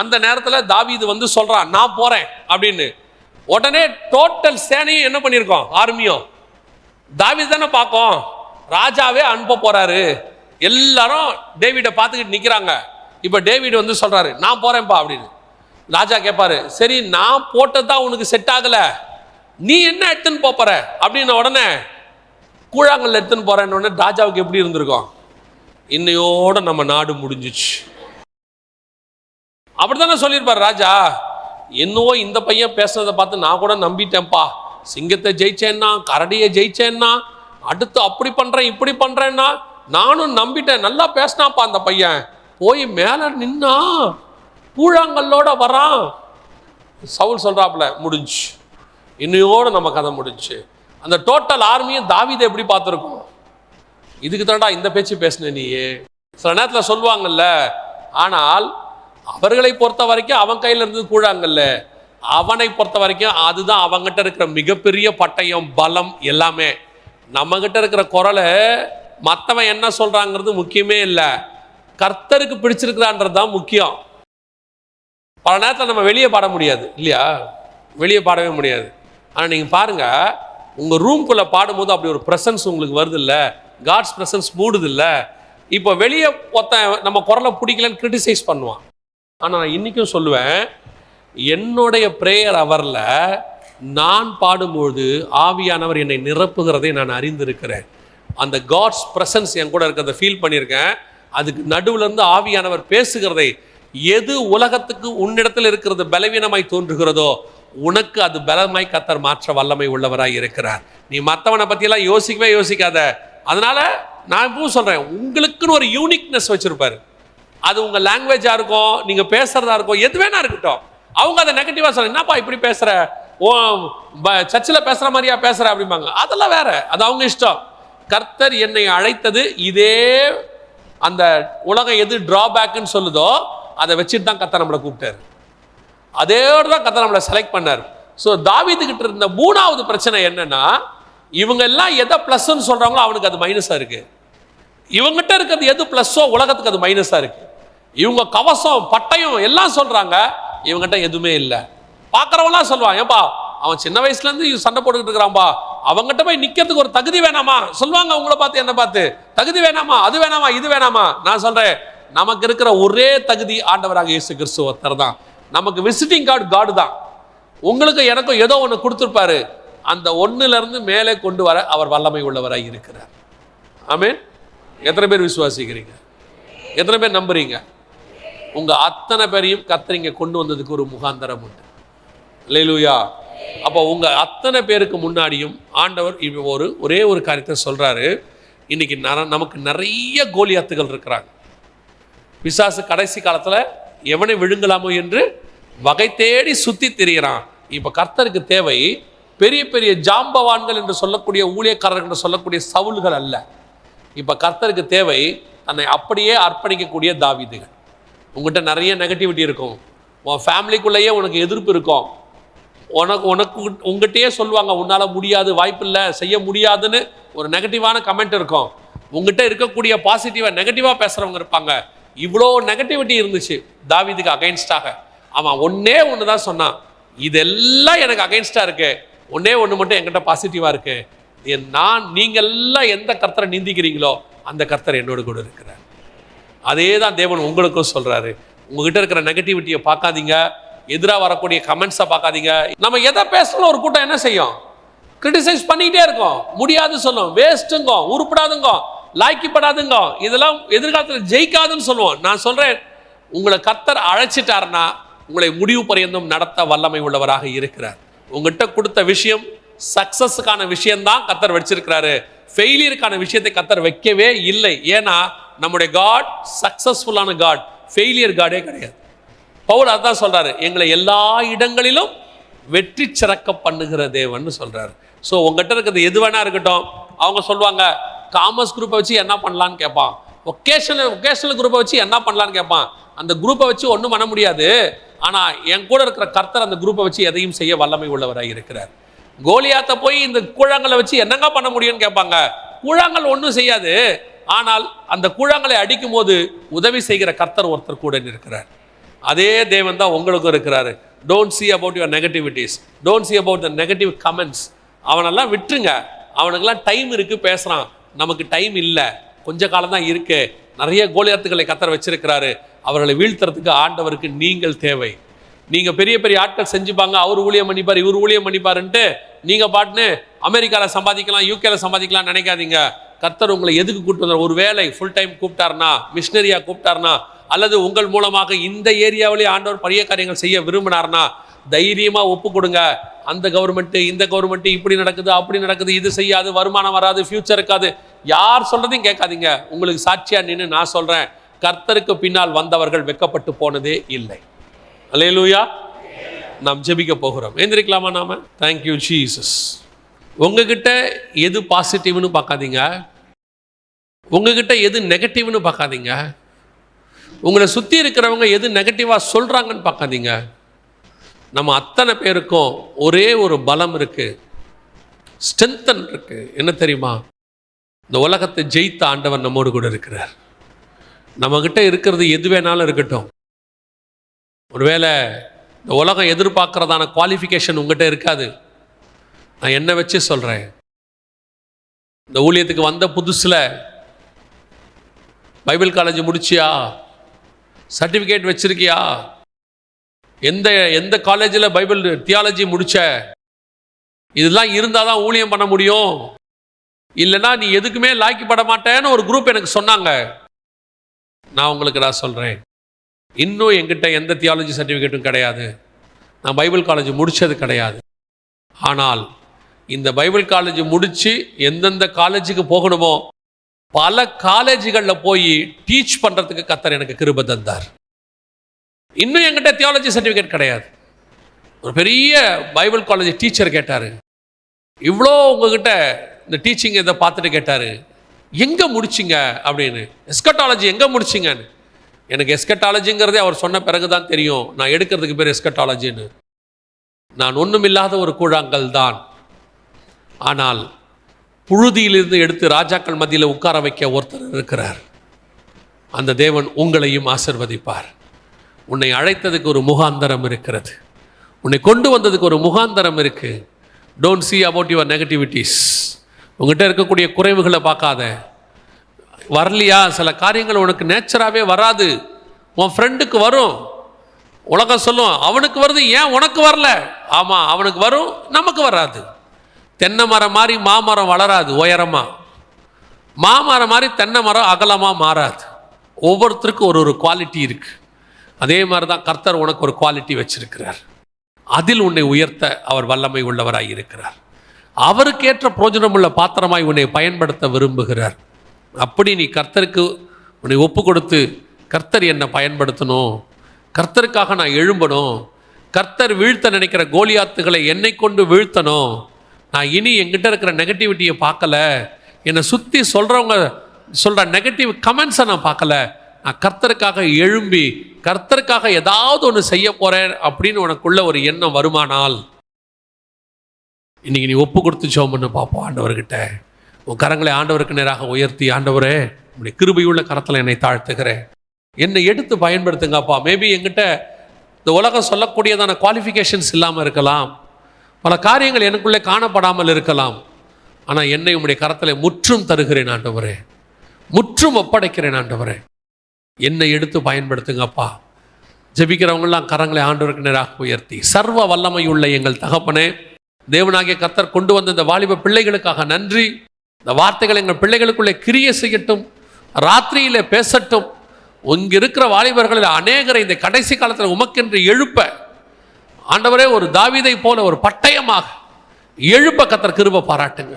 அந்த நேரத்தில் தாவீது வந்து சொல்றான், நான் போறேன் அப்படின்னு. உடனே டோட்டல் சேனையும் என்ன பண்ணியிருக்கோம், ஆர்மியும் தாவீது தானே பார்க்கும், ராஜாவே அனுப்ப போறாரு. எல்லாரும் டேவிடை பார்த்துக்கிட்டு நிற்கிறாங்க. இப்போ டேவிட் வந்து சொல்றாரு, நான் போறேன்ப்பா அப்படின்னு. ராஜா கேட்பாரு, சரி நான் போட்டதான் உனக்கு செட் ஆகல, நீ என்ன எடுத்துன்னு போற அப்படின்னு. உடனே கூழாங்கல் எடுத்துன்னு போறேன்னு உடனே ராஜாவுக்கு எப்படி இருந்திருக்கும், இன்னையோட நம்ம நாடு முடிஞ்சிச்சு அப்படித்தானே சொல்லியிருப்பாரு ராஜா. என்னவோ இந்த பையன் பேசுறதை பார்த்து நான் கூட நம்பிட்டேன்ப்பா, சிங்கத்தை ஜெயிச்சேன்னா, கரடியை ஜெயிச்சேன்னா, அடுத்து அப்படி பண்றேன் இப்படி பண்றேன்னா நானும் நம்பிட்டேன், நல்லா பேசினாப்பா அந்த பையன், போய் மேல நின்னா கூழாங்கல்லோட வரான். சவுல் சொல்றாப்புல, முடிஞ்சு, இன்னையோட நம்ம கதை முடிஞ்சு. அந்த டோட்டல் ஆர்மியும் தாவீதை எப்படி பார்த்துருக்கோம், இதுக்கு தான்டா இந்த பேச்சு பேசின நீயே. சில நேரத்தில் சொல்லுவாங்கல்ல, ஆனால் அவர்களை பொறுத்த வரைக்கும் அவன் கையில் இருந்து கூழாங்கல்ல, அவனை பொறுத்த வரைக்கும் அதுதான் அவங்ககிட்ட இருக்கிற மிகப்பெரிய பட்டயம், பலம் எல்லாமே. நம்ம கிட்ட இருக்கிற குரலை மற்றவன் என்ன சொல்றாங்கிறது முக்கியமே இல்லை, கர்த்தருக்கு பிடிச்சிருக்கிறான்றது தான் முக்கியம். பல நேரத்தில் நம்ம வெளியே பாட முடியாது இல்லையா, வெளியே பாடவே முடியாது. ஆனால் நீங்கள் பாருங்க, உங்கள் ரூம்குள்ளே பாடும்போது அப்படி ஒரு ப்ரெசன்ஸ் உங்களுக்கு வருது இல்லை, காட்ஸ் ப்ரெசன்ஸ் மூடுது இல்லை. இப்போ வெளியே நம்ம குரலை பிடிக்கலன்னு கிரிட்டிசைஸ் பண்ணுவான். ஆனால் நான் இன்றைக்கும் சொல்லுவேன், என்னுடைய ப்ரேயர் அவரில் நான் பாடும்போது ஆவியானவர் என்னை நிரப்புகிறதை நான் அறிந்திருக்கிறேன். அந்த காட்ஸ் ப்ரெசன்ஸ் என் கூட இருக்கிறத ஃபீல் பண்ணியிருக்கேன். அதுக்கு நடுவில் இருந்து ஆவியானவர் பேசுகிறதை, எது உலகத்துக்கு உன்னிடத்தில் இருக்கிறது பலவீனமாய் தோன்றுகிறதோ உனக்கு அது பலமாய் கர்த்தர் மாற்ற வல்லமை உள்ளவராய் இருக்கிறார். நீ மற்றவனை பற்றியெல்லாம் யோசிக்கவே யோசிக்காத. அதனால நான் இப்பவும் சொல்கிறேன், உங்களுக்குன்னு ஒரு யூனிக்னஸ் வச்சுருப்பாரு. அது உங்கள் லாங்குவேஜாக இருக்கும், நீங்கள் பேசுகிறதா இருக்கும், எது வேணா இருக்கட்டும். அவங்க அதை நெகட்டிவாக சொல்ல, என்னப்பா இப்படி பேசுகிற, ஓ சர்ச்சில் பேசுகிற மாதிரியா பேசுகிற அப்படிம்பாங்க. அதெல்லாம் வேற, அது அவங்க இஷ்டம். கர்த்தர் என்னை அழைத்தது இதே, அந்த உலகம் எது டிராபேக்குன்னு சொல்லுதோ அதை வச்சுட்டு தான் கர்த்தர் நம்மளை கூப்பிட்டாரு, அதோடு தான் கர்த்தர் நம்மளை செலக்ட் பண்ணார். ஸோ தாவீதுகிட்ட இருந்த மூணாவது பிரச்சனை என்னன்னா, இவங்க எல்லாம் எதை ப்ளஸ்ன்னு சொல்கிறாங்களோ அவனுக்கு அது மைனஸாக இருக்குது. இவங்ககிட்ட இருக்கிறது எது ப்ளஸ்ஸோ உலகத்துக்கு அது மைனஸாக இருக்குது. இவங்க கவசம் பட்டயம் எல்லாம் சொல்கிறாங்க, இவங்ககிட்ட எதுவுமே இல்லை. பார்க்குறவங்களாம் சொல்லுவான், ஏன்பா அவன் சின்ன வயசுலேருந்து சண்டை போட்டுக்கிட்டு இருக்கிறான்பா, அவங்ககிட்ட போய் நிற்கிறதுக்கு ஒரு தகுதி வேணாமா சொல்லுவாங்க. அவங்கள பார்த்து என்ன பார்த்து, தகுதி வேணாமா, அது வேணாமா, இது வேணாமா. நான் சொல்கிறேன், நமக்கு இருக்கிற ஒரே தகுதி ஆண்டவராக இயேசு கிறிஸ்து ஒருத்தர் தான். நமக்கு விசிட்டிங் கார்டு தான். உங்களுக்கு எனக்கும் ஏதோ ஒன்று கொடுத்துருப்பாரு. அந்த ஒன்னிலிருந்து மேலே கொண்டு வர அவர் வல்லமை உள்ளவராக இருக்கிறார். ஆமென். எத்தனை பேர் விசுவாசிக்கிறீங்க? எத்தனை பேர் நம்புறீங்க? உங்க அத்தனை பேரையும் கர்த்தர் இங்கே கொண்டு வந்ததுக்கு ஒரு முகாந்தரம் உண்டு. அல்லேலூயா. அப்போ உங்க அத்தனை பேருக்கு முன்னாடியும் ஆண்டவர் ஒரே ஒரு காரியத்தை சொல்றாரு. இன்னைக்கு நமக்கு நிறைய கோலியாத்துகள் இருக்கிறாங்க. பிசாசு கடைசி காலத்தில் எவனை விழுங்கலாமோ என்று வகை தேடி சுத்தி திரிகிறான். இப்போ கர்த்தருக்கு தேவை பெரிய பெரிய ஜாம்பவான்கள் என்று சொல்லக்கூடிய ஊழியக்காரர்கள் என்று சொல்லக்கூடிய சவுல்கள் அல்ல. இப்போ கர்த்தருக்கு தேவை தன்னை அப்படியே அர்ப்பணிக்கக்கூடிய தாவீதுகள். உங்கள்கிட்ட நிறைய நெகட்டிவிட்டி இருக்கும். உன் ஃபேமிலிக்குள்ளேயே உனக்கு எதிர்ப்பு இருக்கும். உனக்கு உங்கள்கிட்டயே சொல்லுவாங்க, உன்னால் முடியாது, வாய்ப்பில்லை, செய்ய முடியாதுன்னு ஒரு நெகட்டிவான கமெண்ட் இருக்கும். உங்கள்கிட்ட இருக்கக்கூடிய பாசிட்டிவாக நெகட்டிவாக பேசுகிறவங்க இருப்பாங்க. இவ்வளோ நெகட்டிவிட்டி இருந்துச்சு தாவீதுக்கு அகைன்ஸ்டாக. அவன் ஒன்றே ஒன்று தான் சொன்னான், இதெல்லாம் எனக்கு அகைன்ஸ்டாக இருக்கு, ஒன்றே ஒன்று மட்டும் என்கிட்ட பாசிட்டிவாக இருக்கு. நீங்கள் எல்லாம் எந்த கர்த்தரை நிந்திக்கிறீங்களோ அந்த கர்த்தர் என்னோடு கூட இருக்கிறார். அதே தான் தேவன் உங்களுக்கும் சொல்கிறாரு. உங்ககிட்ட இருக்கிற நெகட்டிவிட்டியை பார்க்காதீங்க, எதிராக வரக்கூடிய கமெண்ட்ஸை பார்க்காதீங்க. நம்ம எதை பேசணும் ஒரு கூட்டம் என்ன செய்யும்? கிரிட்டிசைஸ் பண்ணிக்கிட்டே இருக்கோம். முடியாது சொல்லும், வேஸ்ட்டுங்க, உருப்படாதுங்க, லாய்க்கப்படாதுங்க, இதெல்லாம் எதிர்காலத்தில் ஜெயிக்காதுன்னு சொல்லுவோம். நான் சொல்கிறேன், உங்களை கர்த்தர் அழைச்சிட்டாருன்னா உங்களை முடிவு பரியந்தம் நடத்த வல்லமை உள்ளவராக இருக்கிறார். உங்கள்கிட்ட கொடுத்த விஷயம் சக்சஸுக்கான விஷயம்தான் கர்த்தர் வச்சிருக்கிறாரு. ஃபெயிலியருக்கான விஷயத்தை கர்த்தர் வைக்கவே இல்லை. ஏன்னா நம்முடைய காட் சக்சஸ்ஃபுல்லான காட், ஃபெயிலியர் காடே கிடையாது. பவுல் அதான் சொல்றாரு, எங்களை எல்லா இடங்களிலும் வெற்றி சிறக்க பண்ணுகிற தேவன் சொல்றாரு. ஸோ உங்ககிட்ட இருக்கிறது எது வேணா இருக்கட்டும். அவங்க சொல்லுவாங்க, காமர்ஸ் குரூப்பை வச்சு என்ன பண்ணலான்னு கேட்பான், ஒகேஷனல் குரூப்பை வச்சு என்ன பண்ணலான்னு கேட்பான். அந்த குரூப்பை வச்சு ஒன்றும் பண்ண முடியாது. ஆனால் என் கூட இருக்கிற கர்த்தர் அந்த குரூப்பை வச்சு எதையும் செய்ய வல்லமை உள்ளவராக இருக்கிறார். கோலியாத்தை போய் இந்த கூழாங்கலை வச்சு என்னங்க பண்ண முடியும்னு கேட்பாங்க. கூழாங்கல் ஒன்றும் செய்யாது. ஆனால் அந்த கூழாங்கலை அடிக்கும் போது உதவி செய்கிற கர்த்தர் ஒருத்தர் கூட இருக்கிறார். அதே தேவன் தான் உங்களுக்கும் இருக்கிறாரு. Don't see about your negativities, don't see about the negative comments. அவனெல்லாம் விட்டுருங்க. அவனுக்கெல்லாம் டைம் இருக்கு, பேசுகிறான். நமக்கு டைம் இல்லை, கொஞ்ச காலம் தான் இருக்கு. நிறைய கோலியாத்துகளை கர்த்தர் வச்சிருக்கிறாரு. அவர்களை வீழ்த்துறதுக்கு ஆண்டவருக்கு நீங்கள் தேவை. நீங்கள் பெரிய பெரிய ஆட்கள் செஞ்சுப்பாங்க, அவர் ஊழியம் பண்ணிப்பார், இவர் ஊழியம் பண்ணிப்பாருன்ட்டு நீங்கள் பாட்டுன்னு அமெரிக்காவில் சம்பாதிக்கலாம், யூகேல சம்பாதிக்கலாம் நினைக்காதீங்க. கர்த்தர் உங்களை எதுக்கு கூப்பிட்டு வந்தார்? ஒரு வேலை ஃபுல் டைம் கூப்பிட்டாருனா, மிஷினரியா கூப்பிட்டாருனா, அல்லது உங்கள் மூலமாக இந்த ஏரியாவிலே ஆண்டவர் பெரிய காரியங்கள் செய்ய விரும்பினார்னா தைரியமாக ஒப்பு கொடுங்க. அந்த கவர்மெண்ட்டு இந்த கவர்மெண்ட்டு இப்படி நடக்குது, அப்படி நடக்குது, இது செய்யாது, வருமானம் வராது, ஃபியூச்சர் இருக்காது, யார் சொல்றதையும் கேட்காதீங்க. உங்களுக்கு சாட்சியா நின்று நான் சொல்றேன், கர்த்தருக்கு பின்னால் வந்தவர்கள் வெட்கப்பட்டு போனதே இல்லை. அல்லேலூயா. நாம் ஜெபிக்க போகிறோம். எந்திரிக்கலாமா நாம? Thank you Jesus. உங்ககிட்ட எது பாசிட்டிவ்னு பார்க்காதீங்க, உங்ககிட்ட எது நெகட்டிவ்னு பார்க்காதீங்க, உங்களை சுற்றி இருக்கிறவங்க எது நெகட்டிவாக சொல்கிறாங்கன்னு பார்க்காதீங்க. நம்ம அத்தனை பேருக்கும் ஒரே ஒரு பலம் இருக்கு, ஸ்ட்ரென்தன் இருக்கு. என்ன தெரியுமா? இந்த உலகத்தை ஜெயித்த ஆண்டவர் நம்மோடு கூட இருக்கிறார். நம்மகிட்ட இருக்கிறது எது வேணாலும் இருக்கட்டும். ஒருவேளை இந்த உலகம் எதிர்பார்க்கறதான குவாலிஃபிகேஷன் உங்ககிட்ட இருக்காது. நான் என்ன வச்சு சொல்கிறேன், இந்த ஊழியத்துக்கு வந்த புதுசில் பைபிள் காலேஜ் முடிச்சியா, சர்டிஃபிகேட் வச்சிருக்கியா, எந்த காலேஜில் பைபிள் தியாலஜி முடிச்ச, இதெல்லாம் இருந்தால் தான் ஊழியம் பண்ண முடியும், இல்லைன்னா நீ எதுக்குமே லாய்க்கப்பட மாட்டேன்னு ஒரு குரூப் எனக்கு சொன்னாங்க. நான் உங்களுக்கு நான் சொல்கிறேன், இன்னும் என்கிட்ட எந்த தியாலஜி சர்டிஃபிகேட்டும் கிடையாது, நான் பைபிள் காலேஜ் முடித்தது கிடையாது. ஆனால் இந்த பைபிள் காலேஜ் முடித்து எந்தெந்த காலேஜுக்கு போகணுமோ பல காலேஜுகளில் போய் டீச் பண்ணுறதுக்கு கர்த்தர் எனக்கு கிருபை தந்தார். இன்னும் என்கிட்ட தியாலஜி சர்டிஃபிகேட் கிடையாது. ஒரு பெரிய பைபிள் காலேஜ் டீச்சர் கேட்டார், இவ்வளோ உங்ககிட்ட இந்த டீச்சிங் இதை பார்த்துட்டு கேட்டார், எங்கே முடிச்சிங்க அப்படின்னு, எஸ்கட்டாலஜி எங்கே முடிச்சிங்கன்னு. எனக்கு எஸ்கட்டாலஜிங்கிறதே அவர் சொன்ன பிறகு தான் தெரியும் நான் எடுக்கிறதுக்கு பேர் எஸ்கட்டாலஜின்னு. நான் ஒன்றுமில்லாத ஒரு கூழாங்கல் தான். ஆனால் புழுதியிலிருந்து எடுத்து ராஜாக்கள் மத்தியில் உட்கார வைக்க ஒருத்தர் இருக்கிறார். அந்த தேவன் உங்களையும் ஆசிர்வதிப்பார். உன்னை அழைத்ததுக்கு ஒரு முகாந்தரம் இருக்கிறது, உன்னை கொண்டு வந்ததுக்கு ஒரு முகாந்தரம் இருக்கு. Don't see about your negativities. உங்ககிட்ட இருக்கக்கூடிய குறைவுகளை பார்க்காத. வரலையா? சில காரியங்கள் உனக்கு நேச்சராகவே வராது, உன் ஃப்ரெண்டுக்கு வரும். உலகம் சொல்லும் அவனுக்கு வருது, ஏன் உனக்கு வரல? ஆமாம், அவனுக்கு வரும், நமக்கு வராது. தென்னை மரம் மாதிரி மாமரம் வளராது உயரமாக, மாமரம் மாதிரி தென்னை மரம் அகலமாக மாறாது. ஒவ்வொருத்தருக்கும் ஒரு ஒரு குவாலிட்டி இருக்குது. அதே மாதிரி தான் கர்த்தர் உனக்கு ஒரு குவாலிட்டி வச்சிருக்கிறார். அதில் உன்னை உயர்த்த அவர் வல்லமை உள்ளவராய் இருக்கிறார். அவருக்கேற்ற பிரயோஜனமுள்ள பாத்திரமாய் உன்னை பயன்படுத்த விரும்புகிறார். அப்படி நீ கர்த்தருக்கு உன்னை ஒப்பு கொடுத்து, கர்த்தர் என்னை பயன்படுத்தணும், கர்த்தருக்காக நான் எழும்பணும், கர்த்தர் வீழ்த்த நினைக்கிற கோலியாத்துகளை என்னை கொண்டு வீழ்த்தணும், நான் இனி என்கிட்ட இருக்கிற நெகட்டிவிட்டியை பார்க்கல, என்னை சுற்றி சொல்கிறவங்க சொல்கிற நெகட்டிவ் கமெண்ட்ஸை நான் பார்க்கல, நான் கர்த்தருக்காக எழும்பி கர்த்தருக்காக ஏதாவது ஒன்று செய்ய போகிறேன் அப்படின்னு உனக்குள்ள ஒரு எண்ணம் வருமானால், இன்றைக்கி நீ ஒப்பு கொடுத்து ஜெபம் பண்ண பார்ப்போம். ஆண்டவர்கிட்ட உன் கரங்களை ஆண்டவருக்கு நேராக உயர்த்தி, ஆண்டவரே உங்களுடைய கிருபையுள்ள கரத்தில் என்னை தாழ்த்துகிறேன், என்னை எடுத்து பயன்படுத்துங்கப்பா. மேபி என்கிட்ட இந்த உலகம் சொல்லக்கூடியதான குவாலிஃபிகேஷன்ஸ் இல்லாமல் இருக்கலாம், பல காரியங்கள் எனக்குள்ளே காணப்படாமல் இருக்கலாம். ஆனால் என்னை உங்களுடைய கரத்தில் முற்றும் தருகிறேன் ஆண்டவரே, முற்றும் ஒப்படைக்கிறேன் ஆண்டவரே, என்னை எடுத்து பயன்படுத்துங்கப்பா. ஜெபிக்கிறவங்களாம் கரங்களை ஆண்டவருக்கு நேராக உயர்த்தி, சர்வ வல்லமையுள்ள எங்கள் தகப்பனே, தேவனாகிய கர்த்தர் கொண்டு வந்த இந்த வாலிப பிள்ளைகளுக்காக நன்றி. இந்த வார்த்தைகள் எங்கள் பிள்ளைகளுக்குள்ளே கிரிய செய்யட்டும், ராத்திரியிலே பேசட்டும். இங்கே இருக்கிற வாலிபர்களில் அநேகரை இந்த கடைசி காலத்தில் உமக்கென்று எழுப்ப ஆண்டவரே, ஒரு தாவீதை போல ஒரு பட்டயமாக எழுப்ப கர்த்தர் கிருபை பாராட்டுங்க.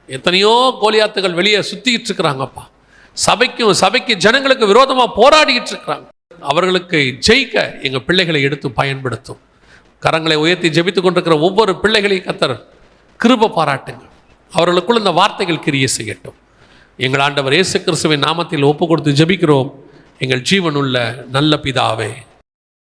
எத்தனையோ கோலியாத்துகள் வெளியே சுத்திட்டு இருக்கிறாங்கப்பா, சபைக்கு ஜனங்களுக்கு விரோதமாக போராடிட்டு இருக்கிறாங்க. அவர்களுக்கு ஜெயிக்க எங்கள் பிள்ளைகளை எடுத்து பயன்படுத்தும். கரங்களை உயர்த்தி ஜெபித்து கொண்டிருக்கிற ஒவ்வொரு பிள்ளைகளையும் கர்த்தர் கிருபை பாராட்டுங்க. அவர்களுக்குள் இந்த வார்த்தைகள் கிரிய செய்யட்டும். எங்கள் ஆண்டவர் இயேசு கிறிஸ்துவின் நாமத்தில் ஒப்பு கொடுத்து ஜெபிக்கிறோம் எங்கள் ஜீவனுள்ள நல்ல பிதாவே.